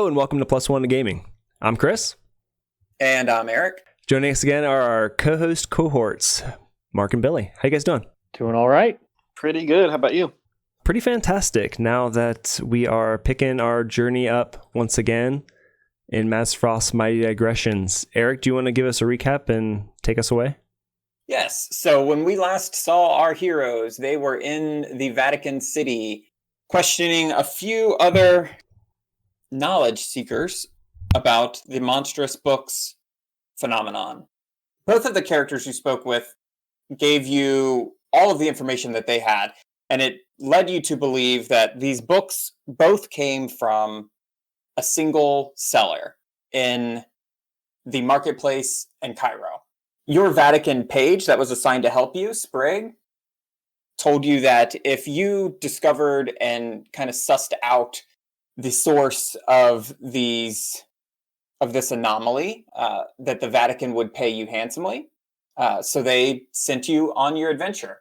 and welcome to Plus One to Gaming. I'm Chris. And I'm Eric. Joining us again are our co-host cohorts, Mark and Billy. How you guys doing? Doing all right. Pretty good. How about you? Pretty fantastic. Now that we are picking our journey up once again in Mazfroth's Mighty Digressions. Eric, do you want to give us a recap and take us away? Yes. So when we last saw our heroes, they were in the Vatican City questioning a few other knowledge seekers about the monstrous books phenomenon. Both of the characters you spoke with gave you all of the information that they had, and it led you to believe that these books both came from a single seller in the marketplace in Cairo. Your Vatican page that was assigned to help you, Sprague, told you that if you discovered and kind of sussed out the source of this anomaly, that the Vatican would pay you handsomely. So they sent you on your adventure.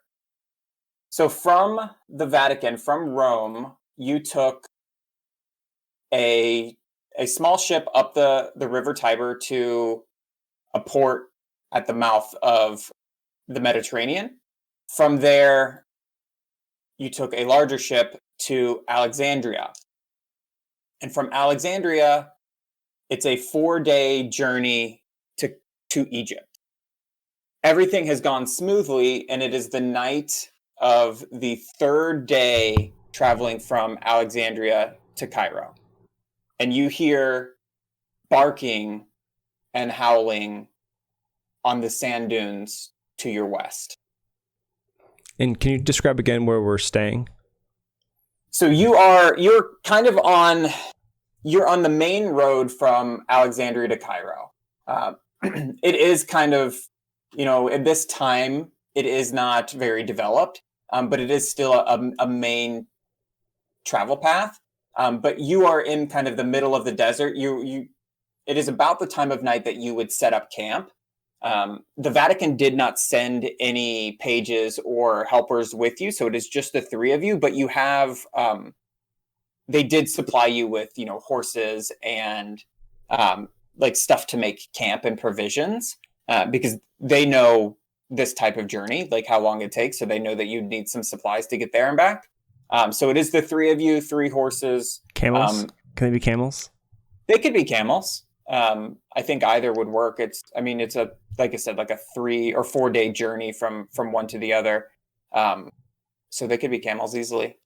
So from the Vatican, from Rome, you took a small ship up the River Tiber to a port at the mouth of the Mediterranean. From there, you took a larger ship to Alexandria. And from Alexandria, it's a 4-day journey to Egypt. Everything has gone smoothly, and it is the night of the 3rd day traveling from Alexandria to Cairo. And you hear barking and howling on the sand dunes to your west. And can you describe again where we're staying? So you're on the main road from Alexandria to Cairo. It is kind of, at this time, it is not very developed, but it is still a main travel path. But you are in kind of the middle of the desert. It is about the time of night that you would set up camp. The Vatican did not send any pages or helpers with you, so it is just the 3 of you, but you have, they did supply you with, horses and like stuff to make camp and provisions, because they know this type of journey, like how long it takes, so they know that you'd need some supplies to get there and back. So it is the 3 of you, 3 horses. Camels? Can they be camels? They could be camels. I think either would work. It's like I said, like a 3 or 4 day journey from one to the other. So they could be camels easily.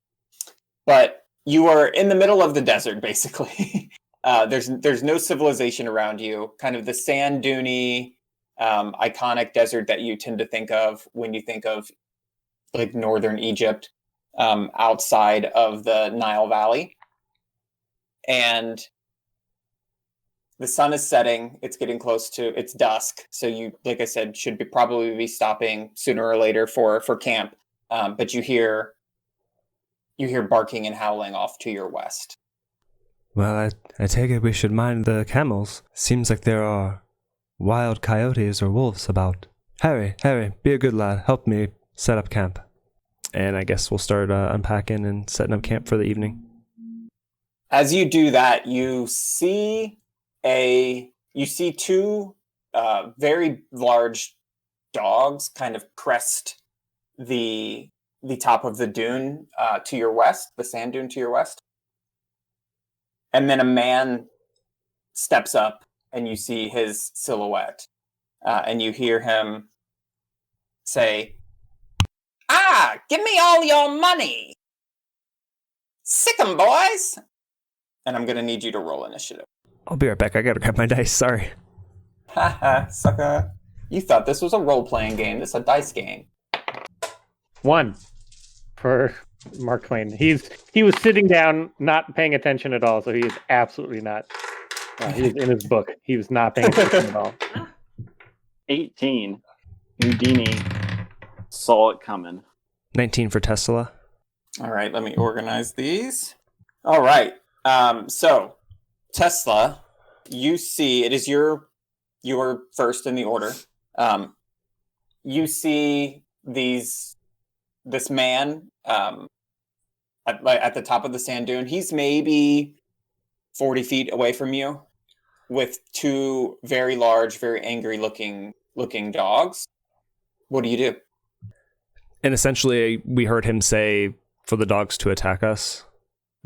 But you are in the middle of the desert, basically. There's no civilization around you. Kind of the sand duney, iconic desert that you tend to think of when you think of like northern Egypt, outside of the Nile Valley. And the sun is setting. It's getting close to it's dusk. So you, like I said, should probably be stopping sooner or later for camp. But you hear barking and howling off to your west. Well, I take it we should mind the camels. Seems like there are wild coyotes or wolves about. Harry, be a good lad. Help me set up camp. And I guess we'll start unpacking and setting up camp for the evening. As you do that, you see 2 very large dogs kind of crest the top of the dune to your west, the sand dune to your west. And then a man steps up and you see his silhouette. And you hear him say, give me all your money. Sick 'em, boys. And I'm going to need you to roll initiative. I'll be right back. I gotta grab my dice. Sorry. Haha, sucker. You thought this was a role-playing game. This is a dice game. 1 for Mark Twain. He was sitting down, not paying attention at all, so he is absolutely not. He's in his book. He was not paying attention at all. 18. Houdini saw it coming. 19 for Tesla. All right, let me organize these. All right. So Tesla, you see, it is your first in the order. You see this man at the top of the sand dune. He's maybe 40 feet away from you with two very large, very angry looking dogs. What do you do? And essentially, we heard him say for the dogs to attack us.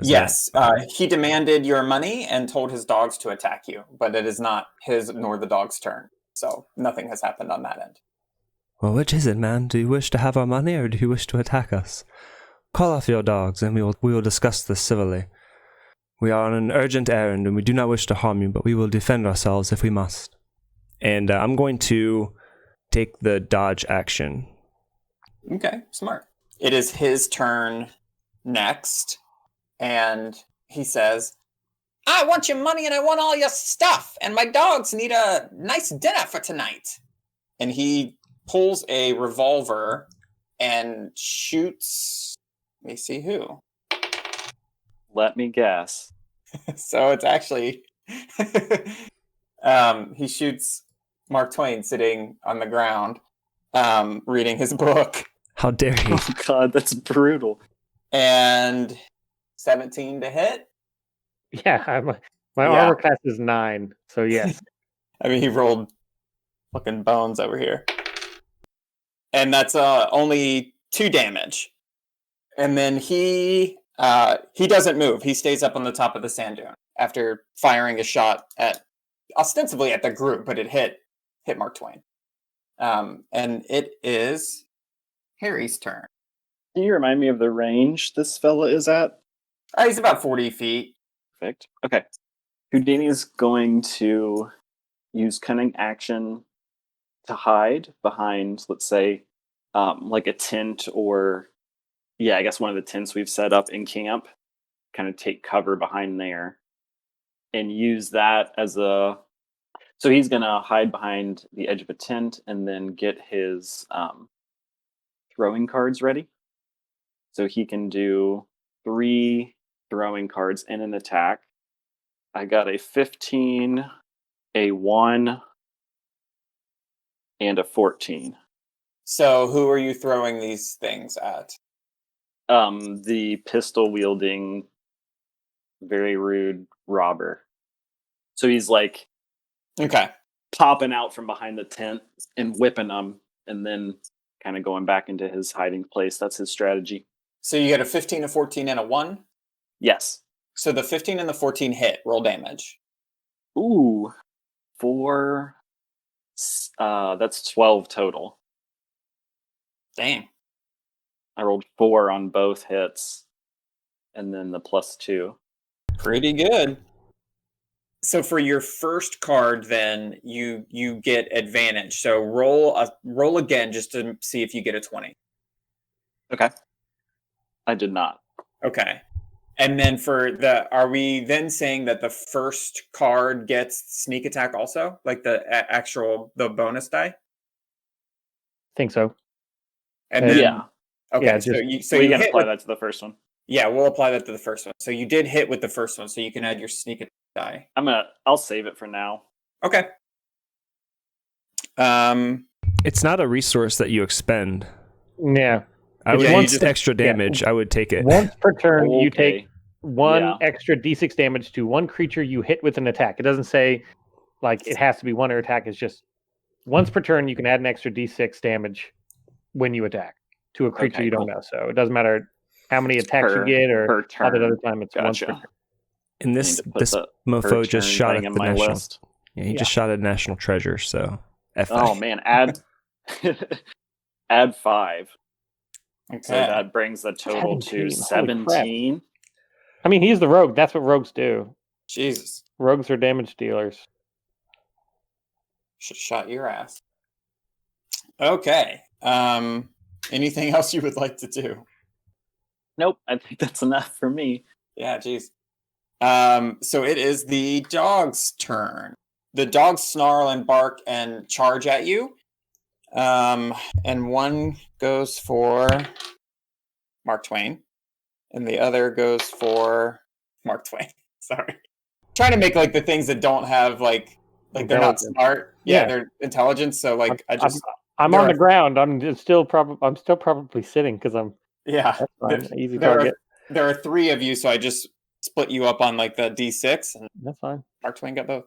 Yes, he demanded your money and told his dogs to attack you, but it is not his nor the dog's turn. So nothing has happened on that end. Well, which is it, man? Do you wish to have our money or do you wish to attack us? Call off your dogs and we will discuss this civilly. We are on an urgent errand and we do not wish to harm you, but we will defend ourselves if we must. And I'm going to take the dodge action. Okay, smart. It is his turn next, and he says, I want your money and I want all your stuff, and my dogs need a nice dinner for tonight. And he pulls a revolver and shoots, let me see who. Let me guess. So it's actually, he shoots Mark Twain sitting on the ground, reading his book. How dare you? Oh God, that's brutal. And 17 to hit. Yeah, my armor class is 9, so yes. I mean, he rolled fucking bones over here. And that's only 2 damage. And then he doesn't move. He stays up on the top of the sand dune after firing a shot ostensibly at the group, but it hit Mark Twain. And it is Harry's turn. Can you remind me of the range this fella is at? He's about 40 feet. Perfect. Okay. Houdini is going to use cunning action to hide behind, let's say, like a tent or, I guess one of the tents we've set up in camp. Kind of take cover behind there and use that as a... So he's going to hide behind the edge of a tent and then get his throwing cards ready. So he can do 3 throwing cards in an attack. I got a 15, a 1, and a 14. So who are you throwing these things at? The pistol wielding, very rude robber. So he's like, Okay, popping out from behind the tent and whipping them, and then kind of going back into his hiding place. That's his strategy. so you get a 15, a 14, and a 1? Yes. So the 15 and the 14 hit. Roll damage. Ooh, 4. That's 12 total. Dang. I rolled 4 on both hits, and then the +2. Pretty good. So for your first card, then you get advantage. So roll again just to see if you get a 20. Okay. I did not. Okay. And then are we then saying that the first card gets sneak attack also? Like the bonus die? Think so. And then, Yeah. Okay. Yeah, so we you can hit apply with, that to the first one. yeah, we'll apply that to the first one. So you did hit with the first one, so you can add your sneak attack die. I'll save it for now. Okay. It's not a resource that you expend. Yeah. I would Yeah, want you just- extra damage. I would take it. Once per turn, you Okay. take 1 Yeah. extra d6 damage to one creature you hit with an attack. It doesn't say like it has to be one attack. It's just once per turn you can add an extra d6 damage when you attack to a creature Okay, you don't cool. know. So it doesn't matter how many attacks Per- you get or per how the turn. other time it's once per Gotcha. turn. And I this need to put this the mofo per just turn shot thing at in the my national. list. Yeah, he just shot at national treasure. So, F Oh man, add 5. Okay. So that brings the total 17. to Holy crap. 17. I mean, he's the rogue. That's what rogues do. Jesus. Rogues are damage dealers. Should have shot your ass. Okay. Anything else you would like to do? Nope, I think that's enough for me. Yeah, geez. So it is the dog's turn. The dogs snarl and bark and charge at you. And one goes for Mark Twain, and the other goes for Mark Twain. Sorry. Trying to make like the things that don't have like they're not Intelligence. smart. Yeah. They're intelligence. So like I'm there on are- the ground. I'm still probably sitting because I'm yeah. that's fine. Easy There target. are 3 of you, so I just split you up on like the D6, and That's fine. Mark Twain got both.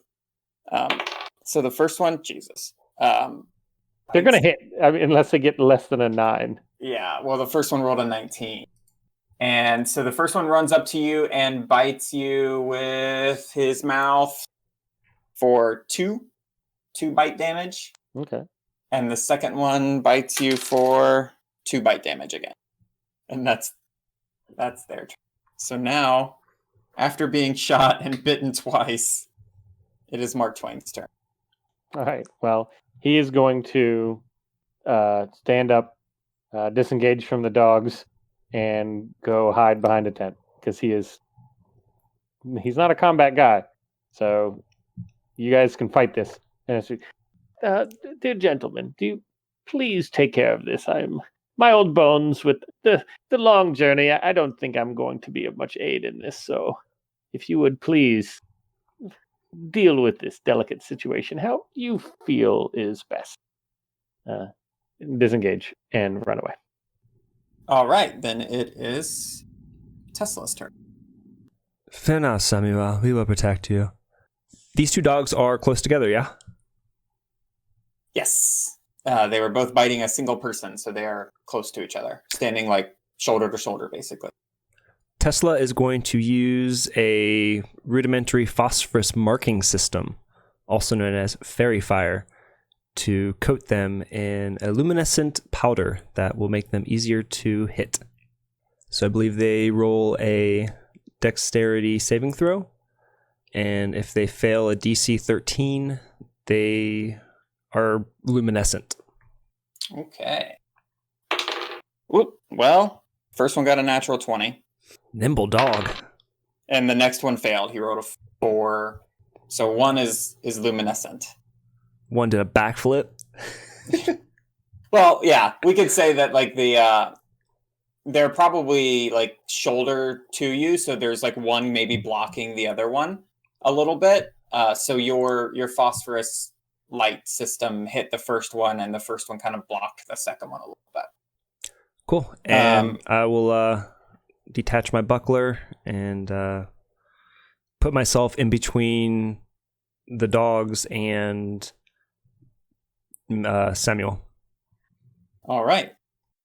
So the first one, Jesus. They're going to hit, unless they get less than a 9. Yeah, well, the first one rolled a 19. And so the first one runs up to you and bites you with his mouth for 2 bite damage. Okay. And the second one bites you for 2 bite damage again. And that's their turn. So now, after being shot and bitten twice, it is Mark Twain's turn. All right. Well, he is going to stand up, disengage from the dogs, and go hide behind a tent because he's not a combat guy. So you guys can fight this. Dear gentlemen, do you please take care of this? My old bones with the long journey. I don't think I'm going to be of much aid in this. So if you would please deal with this delicate situation how you feel is best. Disengage and run away. All right, then it is Tesla's turn. Fear not, Samuel. We will protect you. These 2 dogs are close together, yeah? Yes. They were both biting a single person, so they are close to each other, standing like shoulder to shoulder, basically. Tesla is going to use a rudimentary phosphorus marking system, also known as fairy fire, to coat them in a luminescent powder that will make them easier to hit. So I believe they roll a dexterity saving throw, and if they fail a DC 13, they are luminescent. Okay. Whoop. Well, first one got a natural 20. Nimble dog. And the next one failed. He rolled a 4. So one is luminescent. One did a backflip. Well, yeah, we could say that like they're probably like shoulder to you, so there's like one maybe blocking the other one a little bit. So your phosphorus light system hit the first one, and the first one kind of blocked the second one a little bit. Cool. And I will detach my buckler and put myself in between the dogs and Samuel. All right.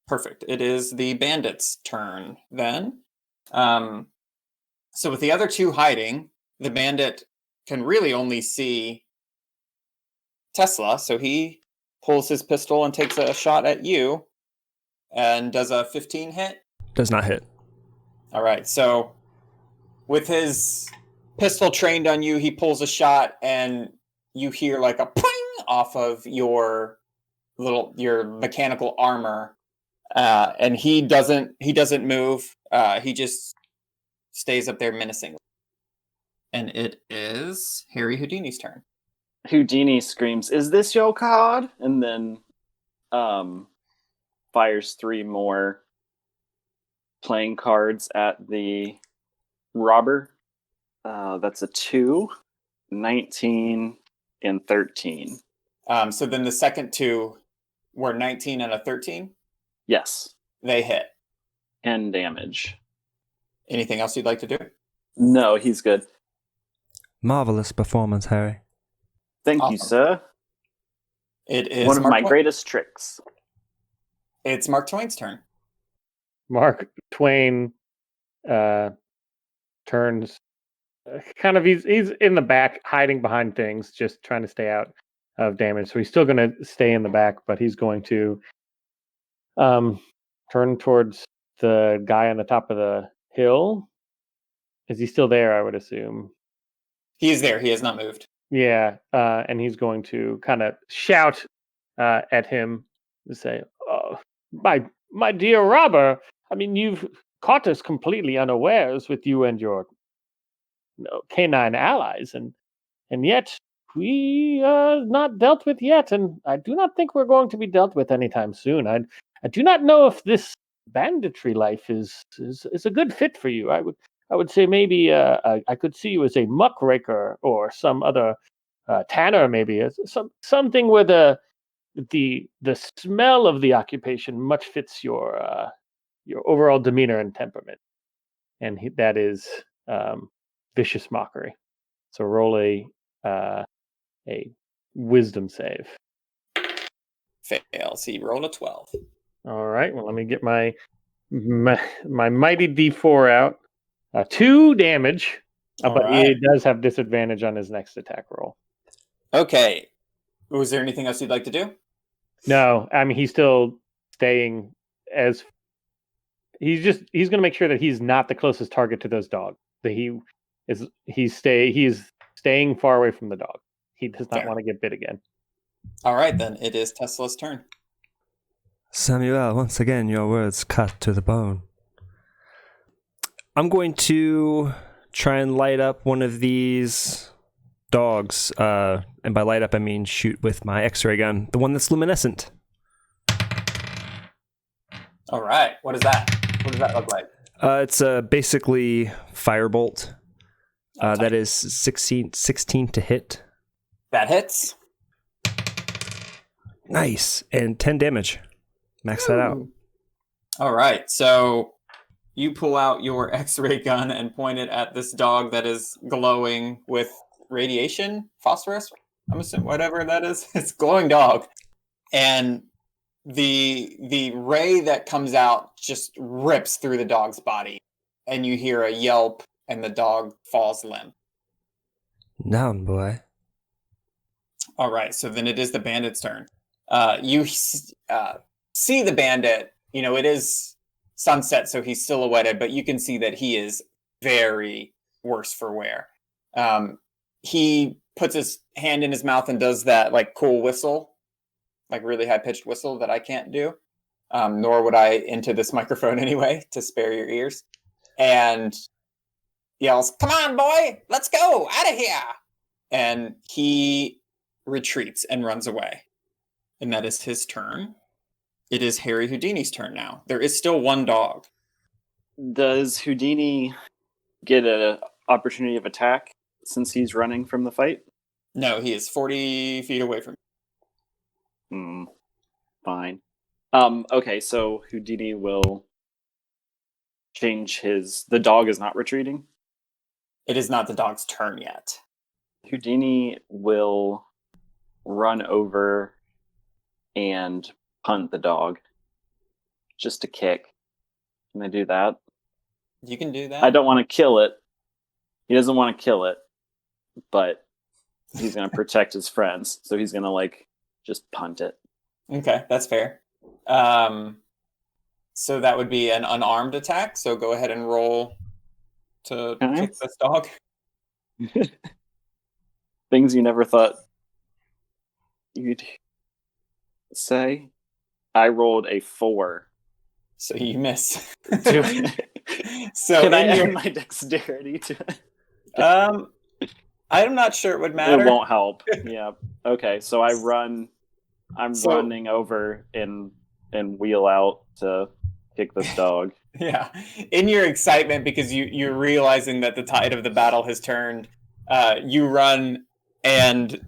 Perfect. It is the bandits' turn then. So with the other 2 hiding, the bandit can really only see Tesla, so he pulls his pistol and takes a shot at you. And does a 15 hit? Does not hit. All right. So with his pistol trained on you, he pulls a shot, and you hear like a ping off of your mechanical armor, and he doesn't move. He just stays up there menacingly. And it is Harry Houdini's turn. Houdini screams, "Is this your card?" And then fires 3 more playing cards at the robber. That's a 2, 19, and 13. So then the second 2 were 19 and a 13. Yes. They hit. 10 damage. Anything else you'd like to do? No, he's good. Marvelous performance, Harry. Thank you, Awesome. sir. It is one of Mark my Twain. greatest tricks. It's Mark Twain's turn. Mark Twain turns kind of he's in the back, hiding behind things, just trying to stay out of damage. So he's still going to stay in the back, but he's going to turn towards the guy on the top of the hill. Is he still there? I would assume. He is there. He has not moved. Yeah, and he's going to kind of shout at him and say, "Oh, my dear robber! I mean, you've caught us completely unawares with you and your canine allies, and yet we are not dealt with yet, and I do not think we're going to be dealt with anytime soon. I do not know if this banditry life is a good fit for you. I would say maybe I could see you as a muckraker or some other tanner, maybe something where the smell of the occupation much fits your overall demeanor and temperament." And that is vicious mockery. So roll a wisdom save. Fails. He rolled a 12. All right. Well, let me get my mighty D4 out. 2 damage, All but right. he does have disadvantage on his next attack roll. Okay. Was there anything else you'd like to do? No, I mean he's still staying as he's going to make sure that he's not the closest target to those dogs. That he's staying far away from the dog. He does not want to get bit again. All right, then it is Tesla's turn. Samuel, once again, your words cut to the bone. I'm going to try and light up one of these dogs. And by light up, I mean shoot with my X-ray gun. The one that's luminescent. All right. What is that? What does that look like? It's basically firebolt. That is 16 to hit. That hits. Nice. And 10 damage. Max that out. All right. So you pull out your X-ray gun and point it at this dog that is glowing with radiation, phosphorus. I'm assuming whatever that is. It's a glowing dog, and the ray that comes out just rips through the dog's body, and you hear a yelp, and the dog falls limp. Down, boy. All right. So then it is the bandit's turn. You see the bandit. You know, it is sunset, so he's silhouetted, but you can see that he is very worse for wear. He puts his hand in his mouth and does that like cool whistle, like really high pitched whistle that I can't do, nor would I into this microphone anyway to spare your ears, and yells, "Come on, boy, let's go out of here!" And he retreats and runs away. And that is his turn. It is Harry Houdini's turn now. There is still one dog. Does Houdini get an opportunity of attack since he's running from the fight? No, he is 40 feet away from Hmm. Fine. Okay, so Houdini will change his... The dog is not retreating? It is not the dog's turn yet. Houdini will run over and punt the dog. Just a kick. Can I do that? You can do that. I don't want to kill it. He doesn't want to kill it, but he's going to protect his friends. So he's going to just punt it. Okay, that's fair. So that would be an unarmed attack. So go ahead and roll to kick this dog. Things you never thought you'd say. I rolled a 4. So you miss. So can I add my dexterity to it? I'm not sure it would matter. It won't help. Yeah. Okay. So I'm running over and wheel out to kick this dog. Yeah. In your excitement, because you're realizing that the tide of the battle has turned, you run and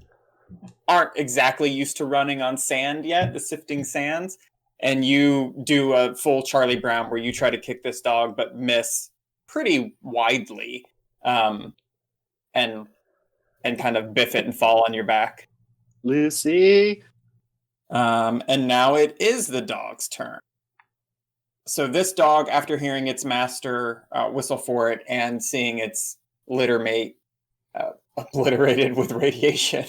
aren't exactly used to running on sand yet, the sifting sands. And you do a full Charlie Brown where you try to kick this dog, but miss pretty widely, and kind of biff it and fall on your back. Lucy. And now it is the dog's turn. So this dog, after hearing its master whistle for it and seeing its litter mate obliterated with radiation,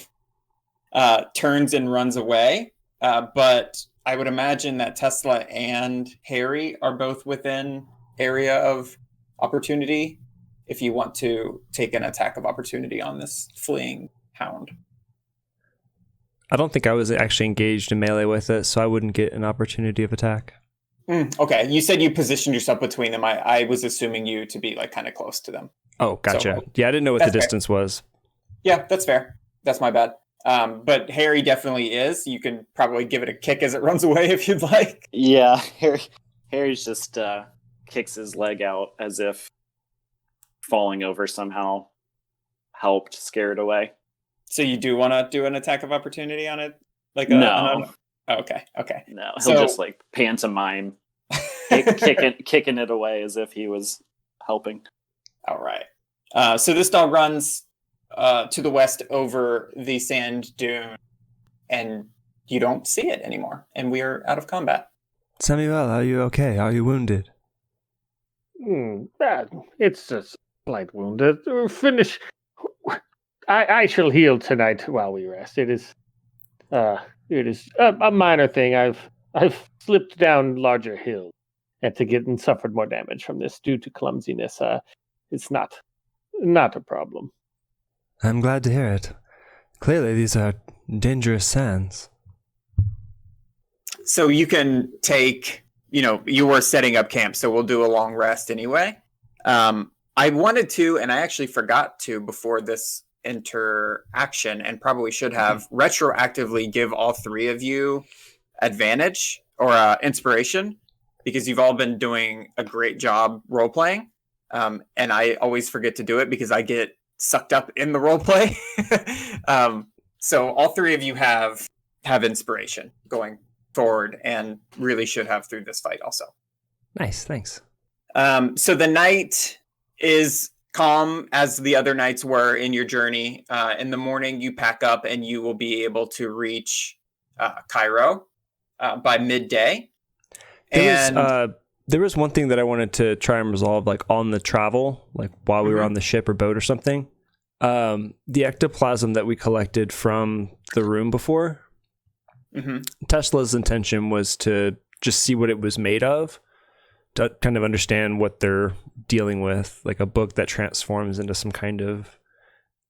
turns and runs away. But I would imagine that Tesla and Harry are both within area of opportunity if you want to take an attack of opportunity on this fleeing hound. I don't think I was actually engaged in melee with it, so I wouldn't get an opportunity of attack. Okay, you said you positioned yourself between them. I was assuming you to be kind of close to them. Oh, gotcha. So, yeah, I didn't know what the distance fair. was. Yeah, that's fair. That's my bad. But Harry definitely is. You can probably give it a kick as it runs away if you'd like. Yeah, Harry's just kicks his leg out as if falling over somehow helped scare it away. So you do want to do an attack of opportunity on it? No. Okay. No, he'll just pantomime kicking it away as if he was helping. All right. So this dog runs to the west over the sand dune, and you don't see it anymore, and we are out of combat. Samuel, are you okay? Are you wounded? It's a slight wound. Finish. I shall heal tonight while we rest. It is a minor thing. I've slipped down larger hills and suffered more damage from this due to clumsiness. It's not a problem. I'm glad to hear it. Clearly, these are dangerous sands. So you can take, you were setting up camp, so we'll do a long rest anyway. I wanted to, and I actually forgot to before this interaction, and probably should have, retroactively give all three of you advantage or inspiration, because you've all been doing a great job role playing. And I always forget to do it because I get sucked up in the role play. So all three of you have inspiration going forward, and really should have through this fight also. Nice, thanks. So the night is calm as the other nights were in your journey. In the morning, you pack up and you will be able to reach Cairo by midday. There was one thing that I wanted to try and resolve, like on the travel, like while we were on the ship or boat or something. The ectoplasm that we collected from the room before, Tesla's intention was to just see what it was made of, to kind of understand what they're dealing with. Like a book that transforms into some kind of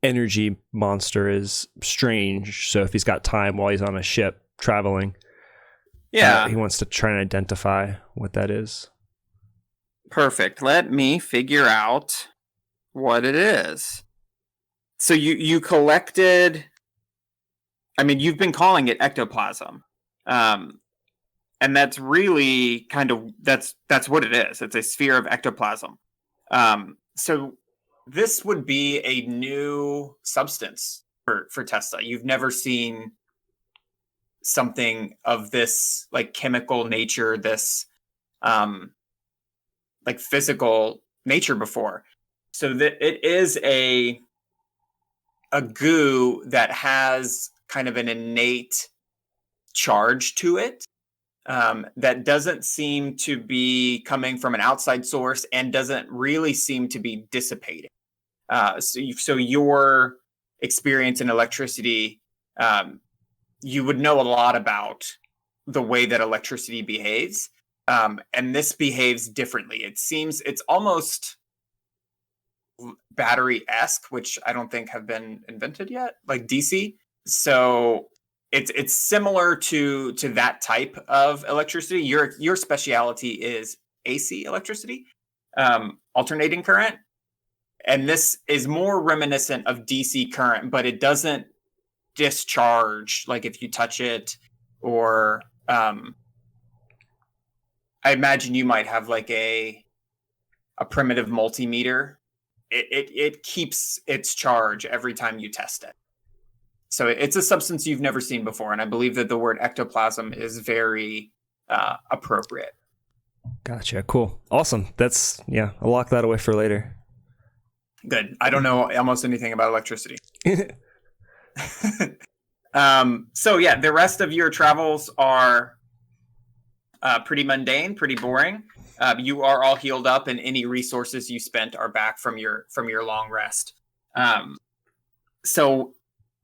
energy monster is strange. So if he's got time while he's on a ship traveling, he wants to try and identify what that is. Perfect. Let me figure out what it is. So you collected, you've been calling it ectoplasm. And that's really kind of, that's what it is. It's a sphere of ectoplasm. So this would be a new substance for Tesla. You've never seen something of this like chemical nature, this like physical nature before. So that it is a goo that has kind of an innate charge to it, that doesn't seem to be coming from an outside source and doesn't really seem to be dissipating. So your experience in electricity, you would know a lot about the way that electricity behaves. And this behaves differently. It seems it's almost battery-esque, which I don't think have been invented yet, like DC. So it's similar to that type of electricity. Your specialty is AC electricity, alternating current. And this is more reminiscent of DC current, but it doesn't discharge like if you touch it, or I imagine you might have like a primitive multimeter. It keeps its charge every time you test it. So it's a substance you've never seen before, and I believe that the word ectoplasm is very appropriate. Gotcha. Cool. Awesome. I'll lock that away for later. Good. I don't know almost anything about electricity. So yeah, the rest of your travels are pretty mundane, pretty boring. You are all healed up, and any resources you spent are back from your long rest. So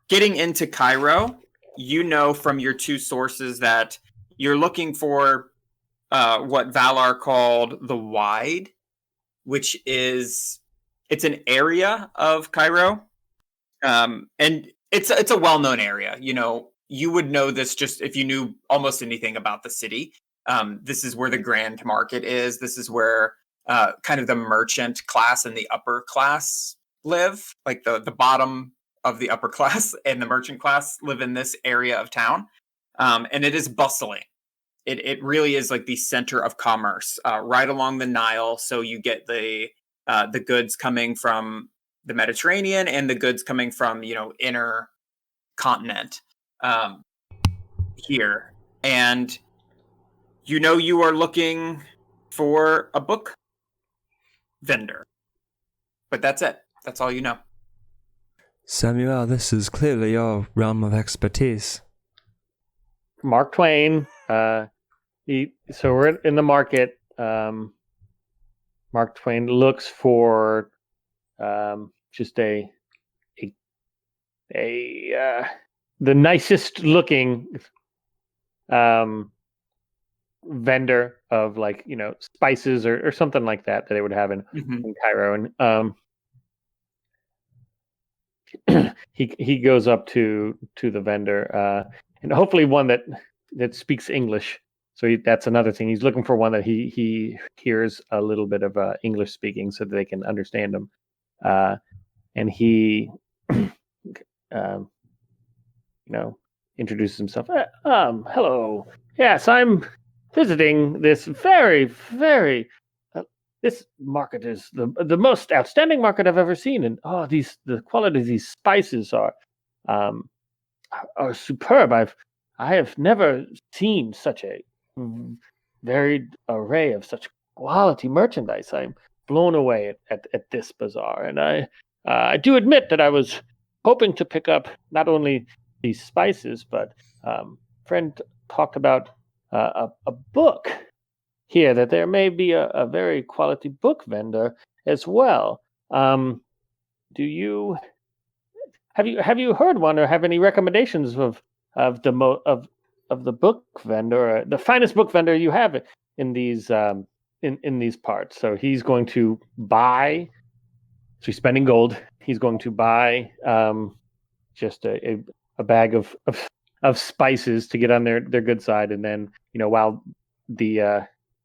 getting into Cairo, you know from your two sources that you're looking for what Valar called the Wide, which is it's an area of Cairo, and it's a well-known area. You would know this just if you knew almost anything about the city. This is where the Grand Market is. This is where kind of the merchant class and the upper class live. Like the bottom of the upper class and the merchant class live in this area of town. And it is bustling. It really is like the center of commerce, right along the Nile. So you get the goods coming from the Mediterranean and the goods coming from, inner continent here. And you are looking for a book vendor, but that's it. That's all you know. Samuel, this is clearly your realm of expertise. Mark Twain. So we're in the market. Mark Twain looks for just the nicest looking vendor of spices or something like that they would have in Cairo, and he goes up to the vendor and hopefully one that speaks English. So that's another thing. He's looking for one that he hears a little bit of English speaking so that they can understand him. And he, introduces himself. Hello. Yes, I'm visiting this very, very. This market is the most outstanding market I've ever seen, and the quality of these spices are superb. I have never seen such a varied array of such quality merchandise. I'm blown away at this bazaar, and I do admit that I was hoping to pick up not only these spices, but friend talked about a book here, that there may be a very quality book vendor as well. Do you have you heard one, or have any recommendations of the book vendor, or the finest book vendor you have in these in these parts? So he's going to buy. So he's spending gold. He's going to buy just a bag of spices to get on their good side, and then while the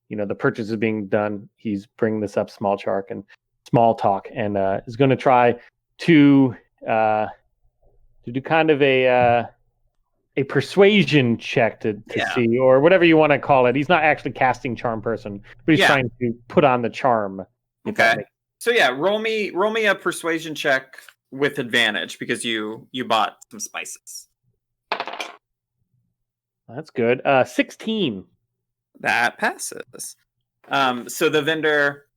the purchase is being done, he's bringing this up small talk and is going to try to do kind of a persuasion check to see, or whatever you want to call it. He's not actually casting charm person, but he's trying to put on the charm. Okay. So roll me a persuasion check with advantage because you bought some spices. That's good. 16. That passes. So the vendor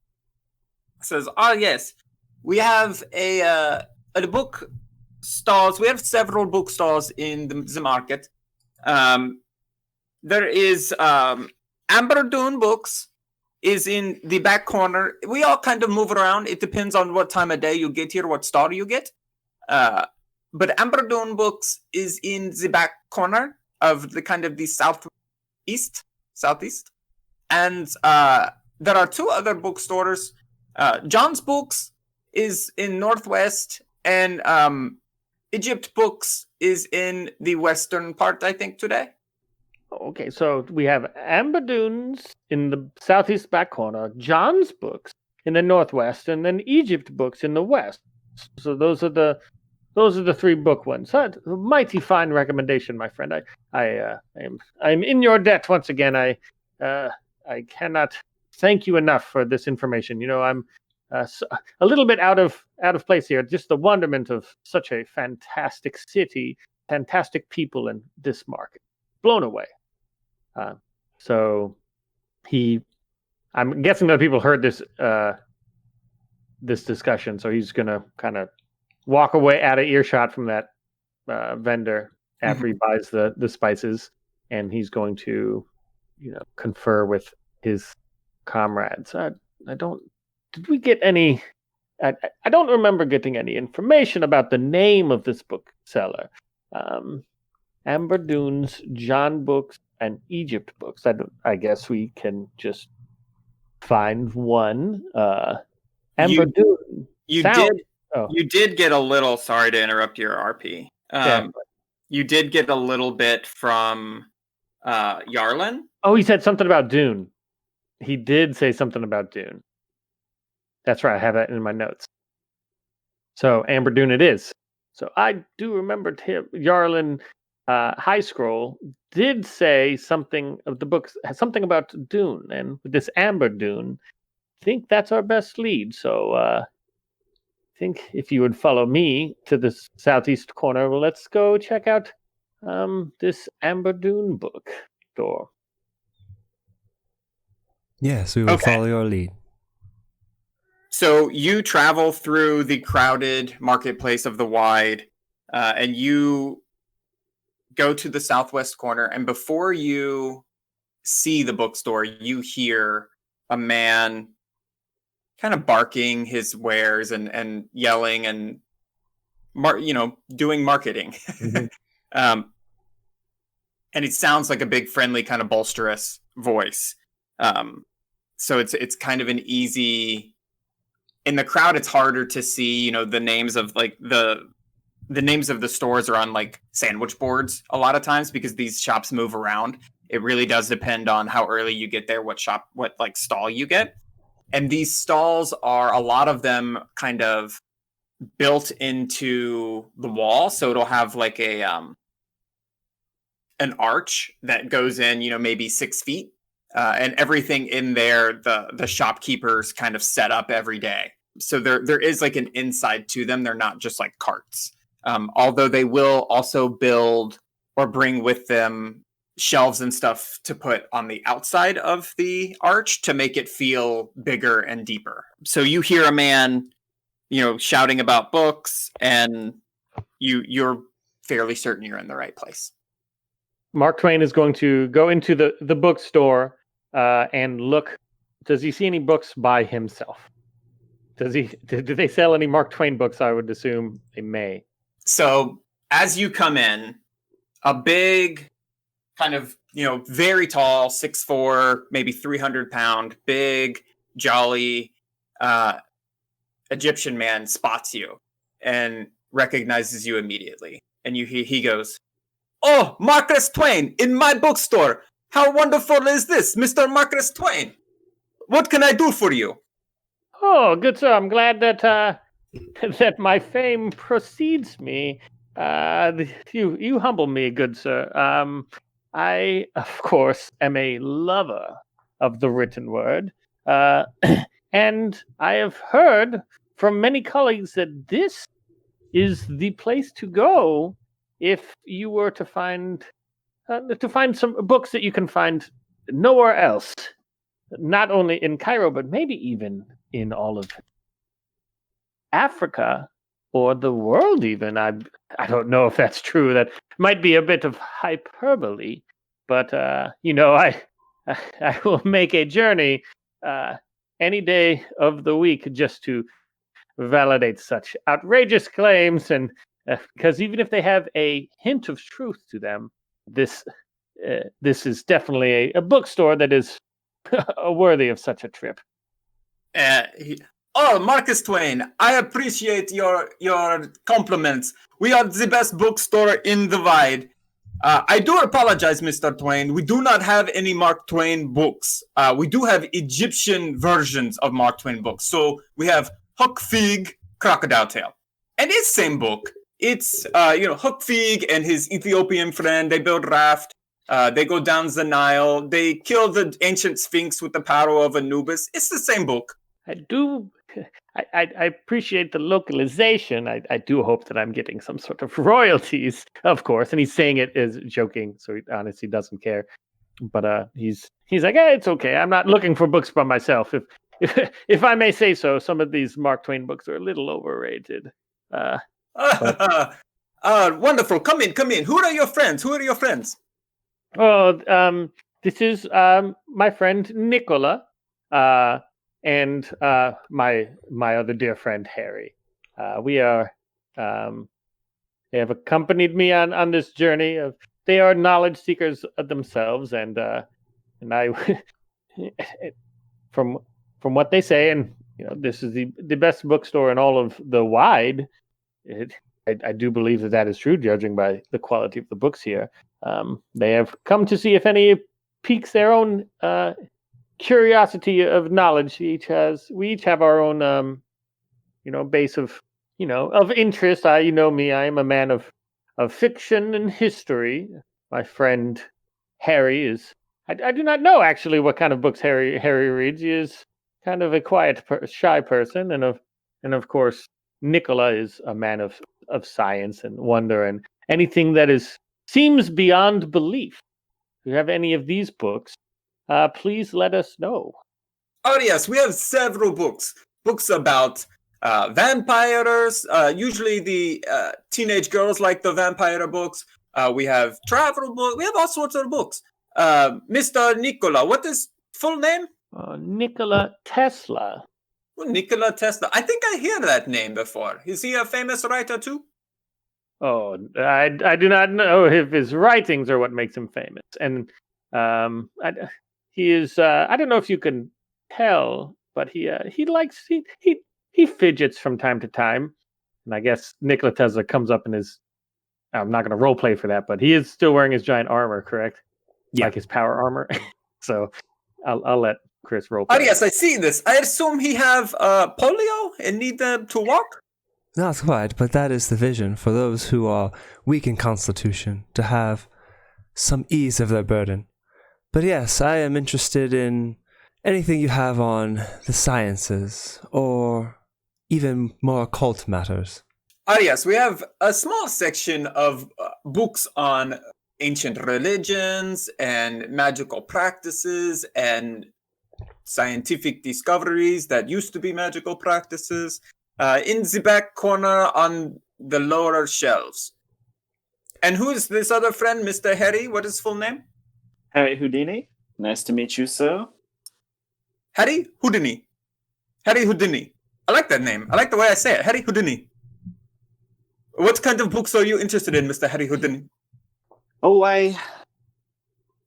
says, "Oh yes, we have a book stalls. We have several book stalls in the market. There is Amber Dune Books is in the back corner. We all kind of move around. It depends on what time of day you get here, what stall you get. But Amber Dune Books is in the back corner of the kind of the southeast. And there are two other bookstores. John's Books is in northwest, and Egypt Books is in the western part, I think, today." Okay, so we have Amber Dunes in the southeast back corner, John's Books in the northwest, and then Egypt Books in the west. So those are the three book ones. That's a mighty fine recommendation, my friend. I'm in your debt once again. I cannot thank you enough for this information. I'm a little bit out of place here. Just the wonderment of such a fantastic city, fantastic people in this market. Blown away. So I'm guessing that people heard this this discussion, so he's gonna kind of walk away out of earshot from that vendor after he buys the spices, and he's going to confer with his comrades. Did we get any? I don't remember getting any information about the name of this bookseller. Amber Dunes, John Books, and Egypt Books. I guess we can just find one. Amber Dune. You did get a little. Sorry to interrupt your RP. You did get a little bit from Yarlin. Oh, he said something about Dune. He did say something about Dune. That's right. I have that in my notes. So Amber Dune it is. So I do remember Yarlin High Scroll did say something of the books, something about Dune, and with this Amber Dune, I think that's our best lead. So I think if you would follow me to the southeast corner, well, let's go check out this Amber Dune book store. Yes, we will follow your lead. So you travel through the crowded marketplace of the Wide, and you go to the southwest corner. And before you see the bookstore, you hear a man kind of barking his wares and yelling and doing marketing. Mhm. And it sounds like a big, friendly, kind of bolsterous voice. So it's kind of an easy. In the crowd, it's harder to see. The names of like the names of the stores are on like sandwich boards a lot of times because these shops move around. It really does depend on how early you get there, what stall you get. And these stalls are, a lot of them kind of built into the wall, so it'll have like an arch that goes in, maybe 6 feet, and everything in there, the shopkeepers kind of set up every day. So there is like an inside to them. They're not just like carts. Although they will also build or bring with them shelves and stuff to put on the outside of the arch to make it feel bigger and deeper. So you hear a man, shouting about books, and you're fairly certain you're in the right place. Mark Twain is going to go into the bookstore and look. Does he see any books by himself? Do they sell any Mark Twain books? I would assume they may. So as you come in, a big kind of, very tall, 6'4", maybe 300-pound, big, jolly Egyptian man spots you and recognizes you immediately. And he goes, "Oh, Marcus Twain, in my bookstore. How wonderful is this, Mr. Marcus Twain? What can I do for you?" Oh, good sir. I'm glad that that my fame precedes me. You humble me, good sir. I, of course, am a lover of the written word, and I have heard from many colleagues that this is the place to go if you were to find some books that you can find nowhere else, not only in Cairo, but maybe even in all of Africa or the world even. I don't know if that's true. That might be a bit of hyperbole, but I will make a journey any day of the week just to validate such outrageous claims, and because even if they have a hint of truth to them, this is definitely a bookstore that is worthy of such a trip. Oh, Marcus Twain, I appreciate your compliments. We are the best bookstore in the Wide. I do apologize, Mr. Twain. We do not have any Mark Twain books. We do have Egyptian versions of Mark Twain books. So we have Huck Fig, Crocodile Tale. And it's same book. It's, Huck Fig and his Ethiopian friend. They build raft. They go down the Nile. They kill the ancient Sphinx with the power of Anubis. It's the same book. I appreciate the localization. I do hope that I'm getting some sort of royalties, of course. And he's saying it as joking, so he honestly doesn't care. But he's like, it's okay. I'm not looking for books by myself. If I may say so, some of these Mark Twain books are a little overrated. Wonderful. Come in. Who are your friends? Oh, this is my friend Nicola. And my other dear friend Harry. They have accompanied me on this journey. They are knowledge seekers themselves, and I, from what they say, and this is the best bookstore in all of the Wide. I do believe that is true, judging by the quality of the books here. They have come to see if any piques their own curiosity of knowledge. We each have our own base of interest. I am a man of fiction and history. My friend Harry is I do not know actually what kind of books Harry reads. He is kind of a quiet shy person, and of course Nicola is a man of science and wonder and anything that seems beyond belief. If you have any of these books, please let us know. Oh, yes, we have several books. books about vampires. Usually the teenage girls like the vampire books. We have travel books. We have all sorts of books. Mr. Nicola, what is full name? Nikola Tesla. Oh, Nikola Tesla. I think I hear that name before. Is he a famous writer too? Oh, I do not know if his writings are what makes him famous. And he is. I don't know if you can tell, but he likes he fidgets from time to time. And I guess Nikola Tesla comes up in his. I'm not going to role play for that, but he is still wearing his giant armor, correct? Yeah. Like his power armor. So I'll let Chris role play. Oh yes, I see this. I assume he have polio and need to walk. Not quite, but that is the vision for those who are weak in constitution, to have some ease of their burden. But yes, I am interested in anything you have on the sciences, or even more occult matters. Yes, we have a small section of books on ancient religions and magical practices and scientific discoveries that used to be magical practices in the back corner on the lower shelves. And who is this other friend, Mr. Harry? What is his full name? Harry Houdini. Nice to meet you, sir. Harry Houdini. Harry Houdini. I like that name. I like the way I say it. Harry Houdini. What kind of books are you interested in, Mr. Harry Houdini? Oh, I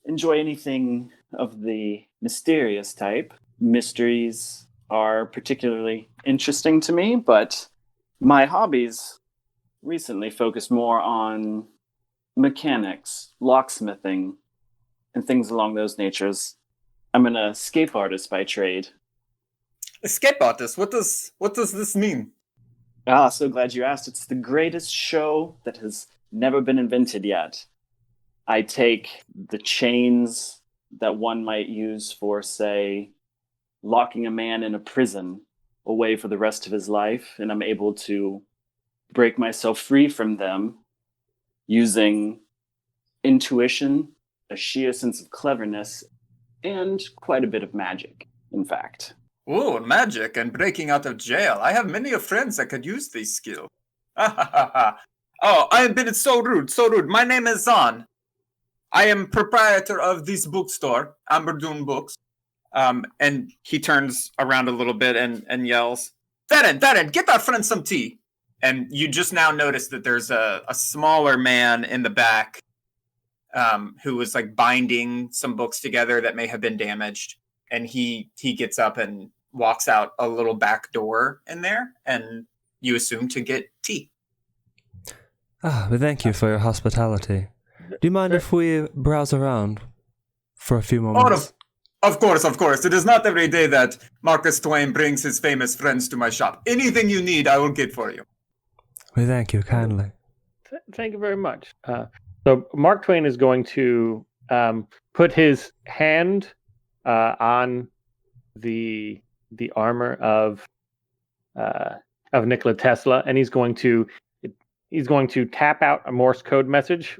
enjoy anything of the mysterious type. Mysteries are particularly interesting to me, but my hobbies recently focus more on mechanics, locksmithing, and things along those natures. I'm an escape artist by trade. Escape artist. What does this mean? Ah, so glad you asked. It's the greatest show that has never been invented yet. I take the chains that one might use for, say, locking a man in a prison away for the rest of his life, and I'm able to break myself free from them using intuition, a sheer sense of cleverness, and quite a bit of magic, in fact. Oh, magic and breaking out of jail. I have many friends that could use these skills. Oh, I have been so rude, so rude. My name is Zahn. I am proprietor of this bookstore, Amberdoon Books. And he turns around a little bit and yells, Darren, get our friend some tea. And you just now notice that there's a smaller man in the back who was like binding some books together that may have been damaged. And he gets up and walks out a little back door in there, and you assume to get tea. But thank you for your hospitality. Do you mind if we browse around for a few moments? Of course. It is not every day that Marcus Twain brings his famous friends to my shop. Anything you need, I will get for you. We thank you kindly. Thank you very much. So Mark Twain is going to put his hand on the armor of Nikola Tesla, and he's going to tap out a Morse code message.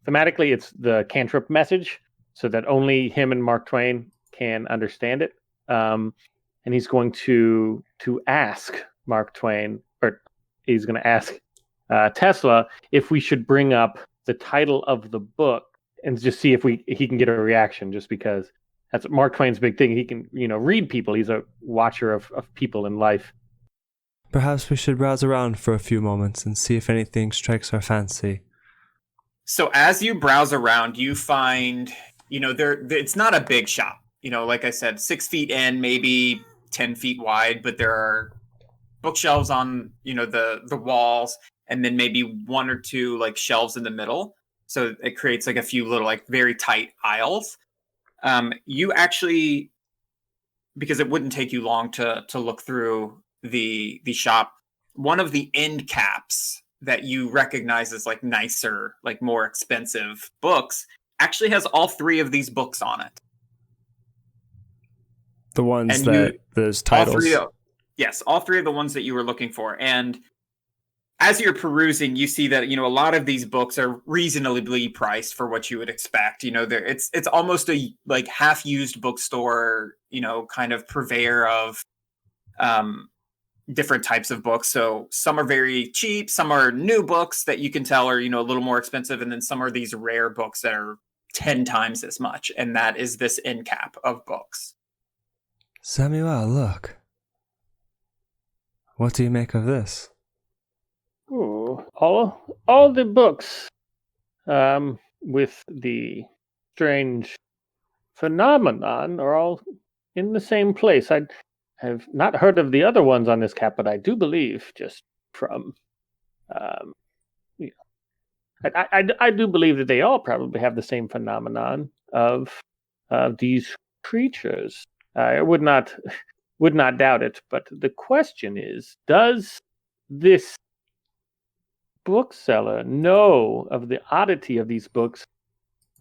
Thematically, it's the cantrip message, so that only him and Mark Twain can understand it. And he's going to ask Mark Twain, or he's going to ask Tesla if we should bring up the title of the book and just see if he can get a reaction, just because that's Mark Twain's big thing. He can, read people. He's a watcher of people in life. Perhaps we should browse around for a few moments and see if anything strikes our fancy. So as you browse around, you find, it's not a big shop. Like I said, 6 feet in, maybe 10 feet wide, but there are bookshelves on, the walls, and then maybe one or two like shelves in the middle. So it creates like a few little like very tight aisles. You actually, because it wouldn't take you long to look through the shop, one of the end caps that you recognize as like nicer, like more expensive books actually has all 3 of these books on it. The ones there's titles. All 3 of the ones that you were looking for. And as you're perusing, you see that, a lot of these books are reasonably priced for what you would expect. It's almost a like half-used bookstore, kind of purveyor of different types of books. So some are very cheap, some are new books that you can tell are, a little more expensive, and then some are these rare books that are 10 times as much, and that is this end cap of books. Samuel, look. What do you make of this? Ooh, all the books with the strange phenomenon are all in the same place. I have not heard of the other ones on this cap, but I do believe, just from I do believe that they all probably have the same phenomenon of these creatures. I would not doubt it, but the question is, does this bookseller know of the oddity of these books?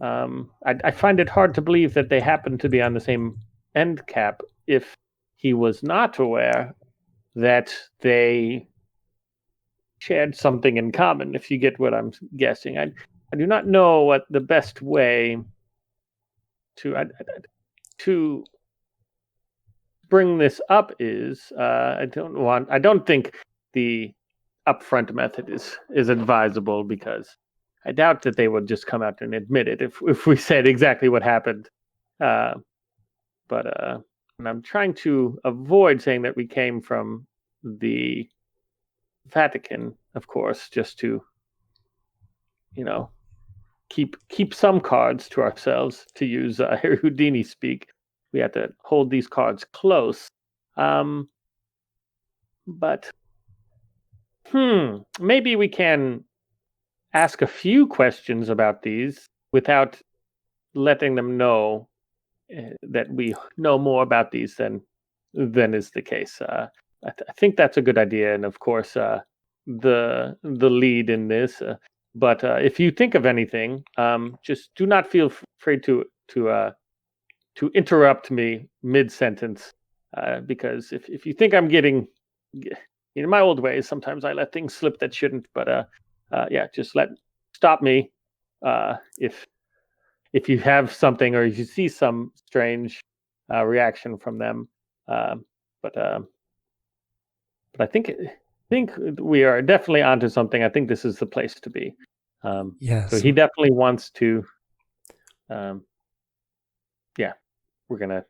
I find it hard to believe that they happen to be on the same end cap if he was not aware that they shared something in common, if you get what I'm guessing. I do not know what the best way to bring this up is. I don't think the upfront method is advisable, because I doubt that they would just come out and admit it if we said exactly what happened. And I'm trying to avoid saying that we came from the Vatican, of course, just to keep some cards to ourselves, to use Houdini speak. We have to hold these cards close. But maybe we can ask a few questions about these without letting them know that we know more about these than is the case. I think that's a good idea, and of course, the lead in this. But if you think of anything, just do not feel afraid to interrupt me mid sentence, because if you think I'm getting in my old ways, sometimes I let things slip that shouldn't. But just stop me if you have something, or if you see some strange reaction from them. But I think we are definitely onto something. I think this is the place to be. Yes. So he definitely wants to. We're gonna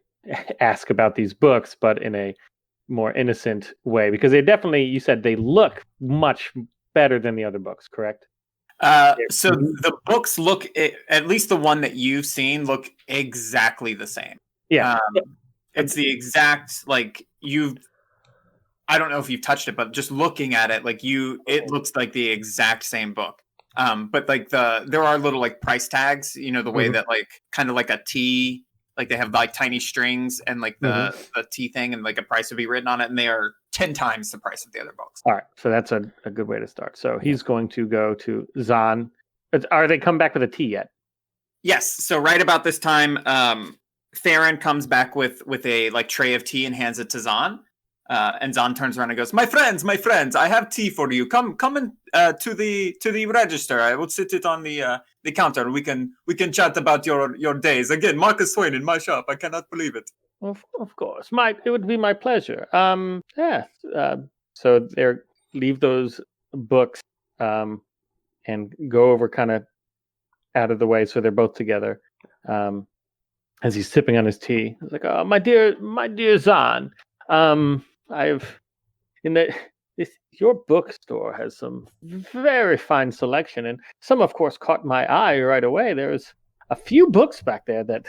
ask about these books, but in a more innocent way, because they definitely, you said, they look much better than the other books, correct? So the books look, at least the one that you've seen, look exactly the same. Yeah. It's the exact, I don't know if you've touched it, but just looking at it, it looks like the exact same book. But there are little price tags, the way that kind of like a T, they have tiny strings and the T thing, and a price would be written on it, and they are 10 times the price of the other books. All right, so that's a good way to start. So he's going to go to Zahn. Are they come back with a T yet? Yes. So right about this time, Theron comes back with a tray of tea and hands it to Zahn. And Zahn turns around and goes, my friends, I have tea for you. Come in to the register. I will sit it on the counter. We can chat about your days. Again, Marcus Twain in my shop. I cannot believe it. Of course, it would be my pleasure. So they leave those books and go over kind of out of the way, so they're both together. As he's sipping on his tea, he's like, "Oh, my dear Zahn, your bookstore has some very fine selection, and some, of course, caught my eye right away. There's a few books back there that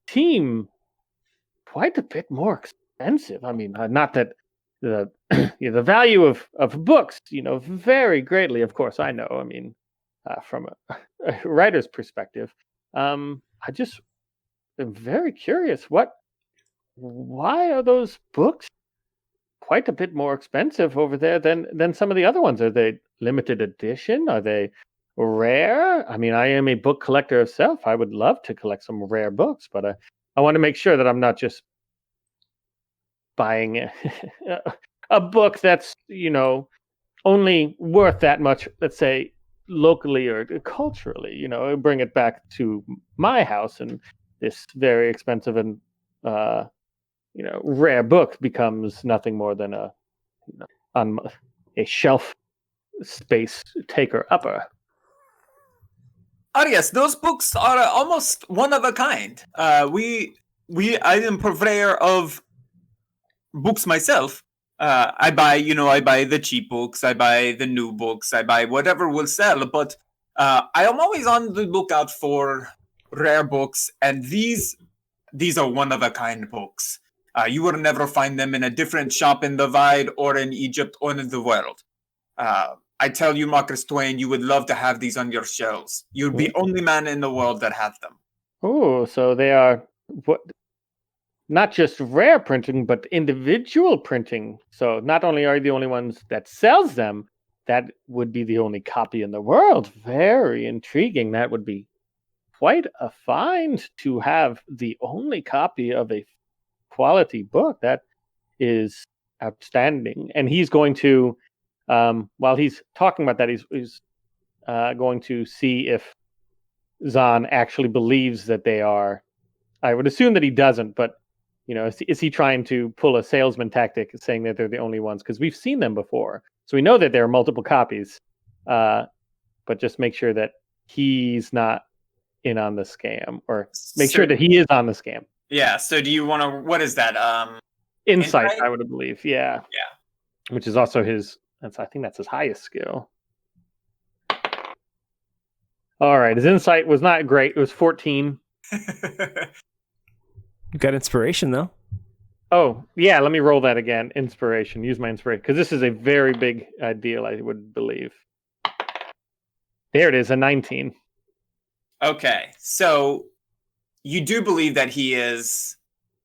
seem quite a bit more expensive. I mean, not that the the value of books, vary greatly. Of course, I know. I mean, from a writer's perspective, I just am very curious. Why are those books quite a bit more expensive over there than some of the other ones? Are they limited edition? Are they rare? I mean, I am a book collector myself. I would love to collect some rare books, but I want to make sure that I'm not just buying a book that's only worth that much, let's say, locally or culturally. Bring it back to my house, and this very expensive and rare book becomes nothing more than on a shelf space taker upper. Oh yes, those books are almost one of a kind. I am purveyor of books myself. I buy the cheap books, I buy the new books, I buy whatever will sell. But I am always on the lookout for rare books, and these are one of a kind books. You will never find them in a different shop in the Vide or in Egypt or in the world. I tell you, Marcus Twain, you would love to have these on your shelves. You're the only man in the world that has them. Oh, so they are not just rare printing, but individual printing. So not only are you the only ones that sells them, that would be the only copy in the world. Very intriguing. That would be quite a find to have the only copy of a quality book. That is outstanding. And he's going to, while he's talking about that, he's going to see if Zahn actually believes that they are. I would assume that he doesn't, but is he trying to pull a salesman tactic, saying that they're the only ones? Because we've seen them before, so we know that there are multiple copies. But just make sure that he's not in on the scam, or make sure that he is on the scam. Yeah. So do you want to? What is that? Insight, I would believe. Yeah. Yeah. Which is also his. I think that's his highest skill. All right, his insight was not great. It was 14. You got inspiration, though. Oh, yeah, let me roll that again. Inspiration. Use my inspiration. Because this is a very big deal, I would believe. There it is, a 19. Okay, so you do believe that he is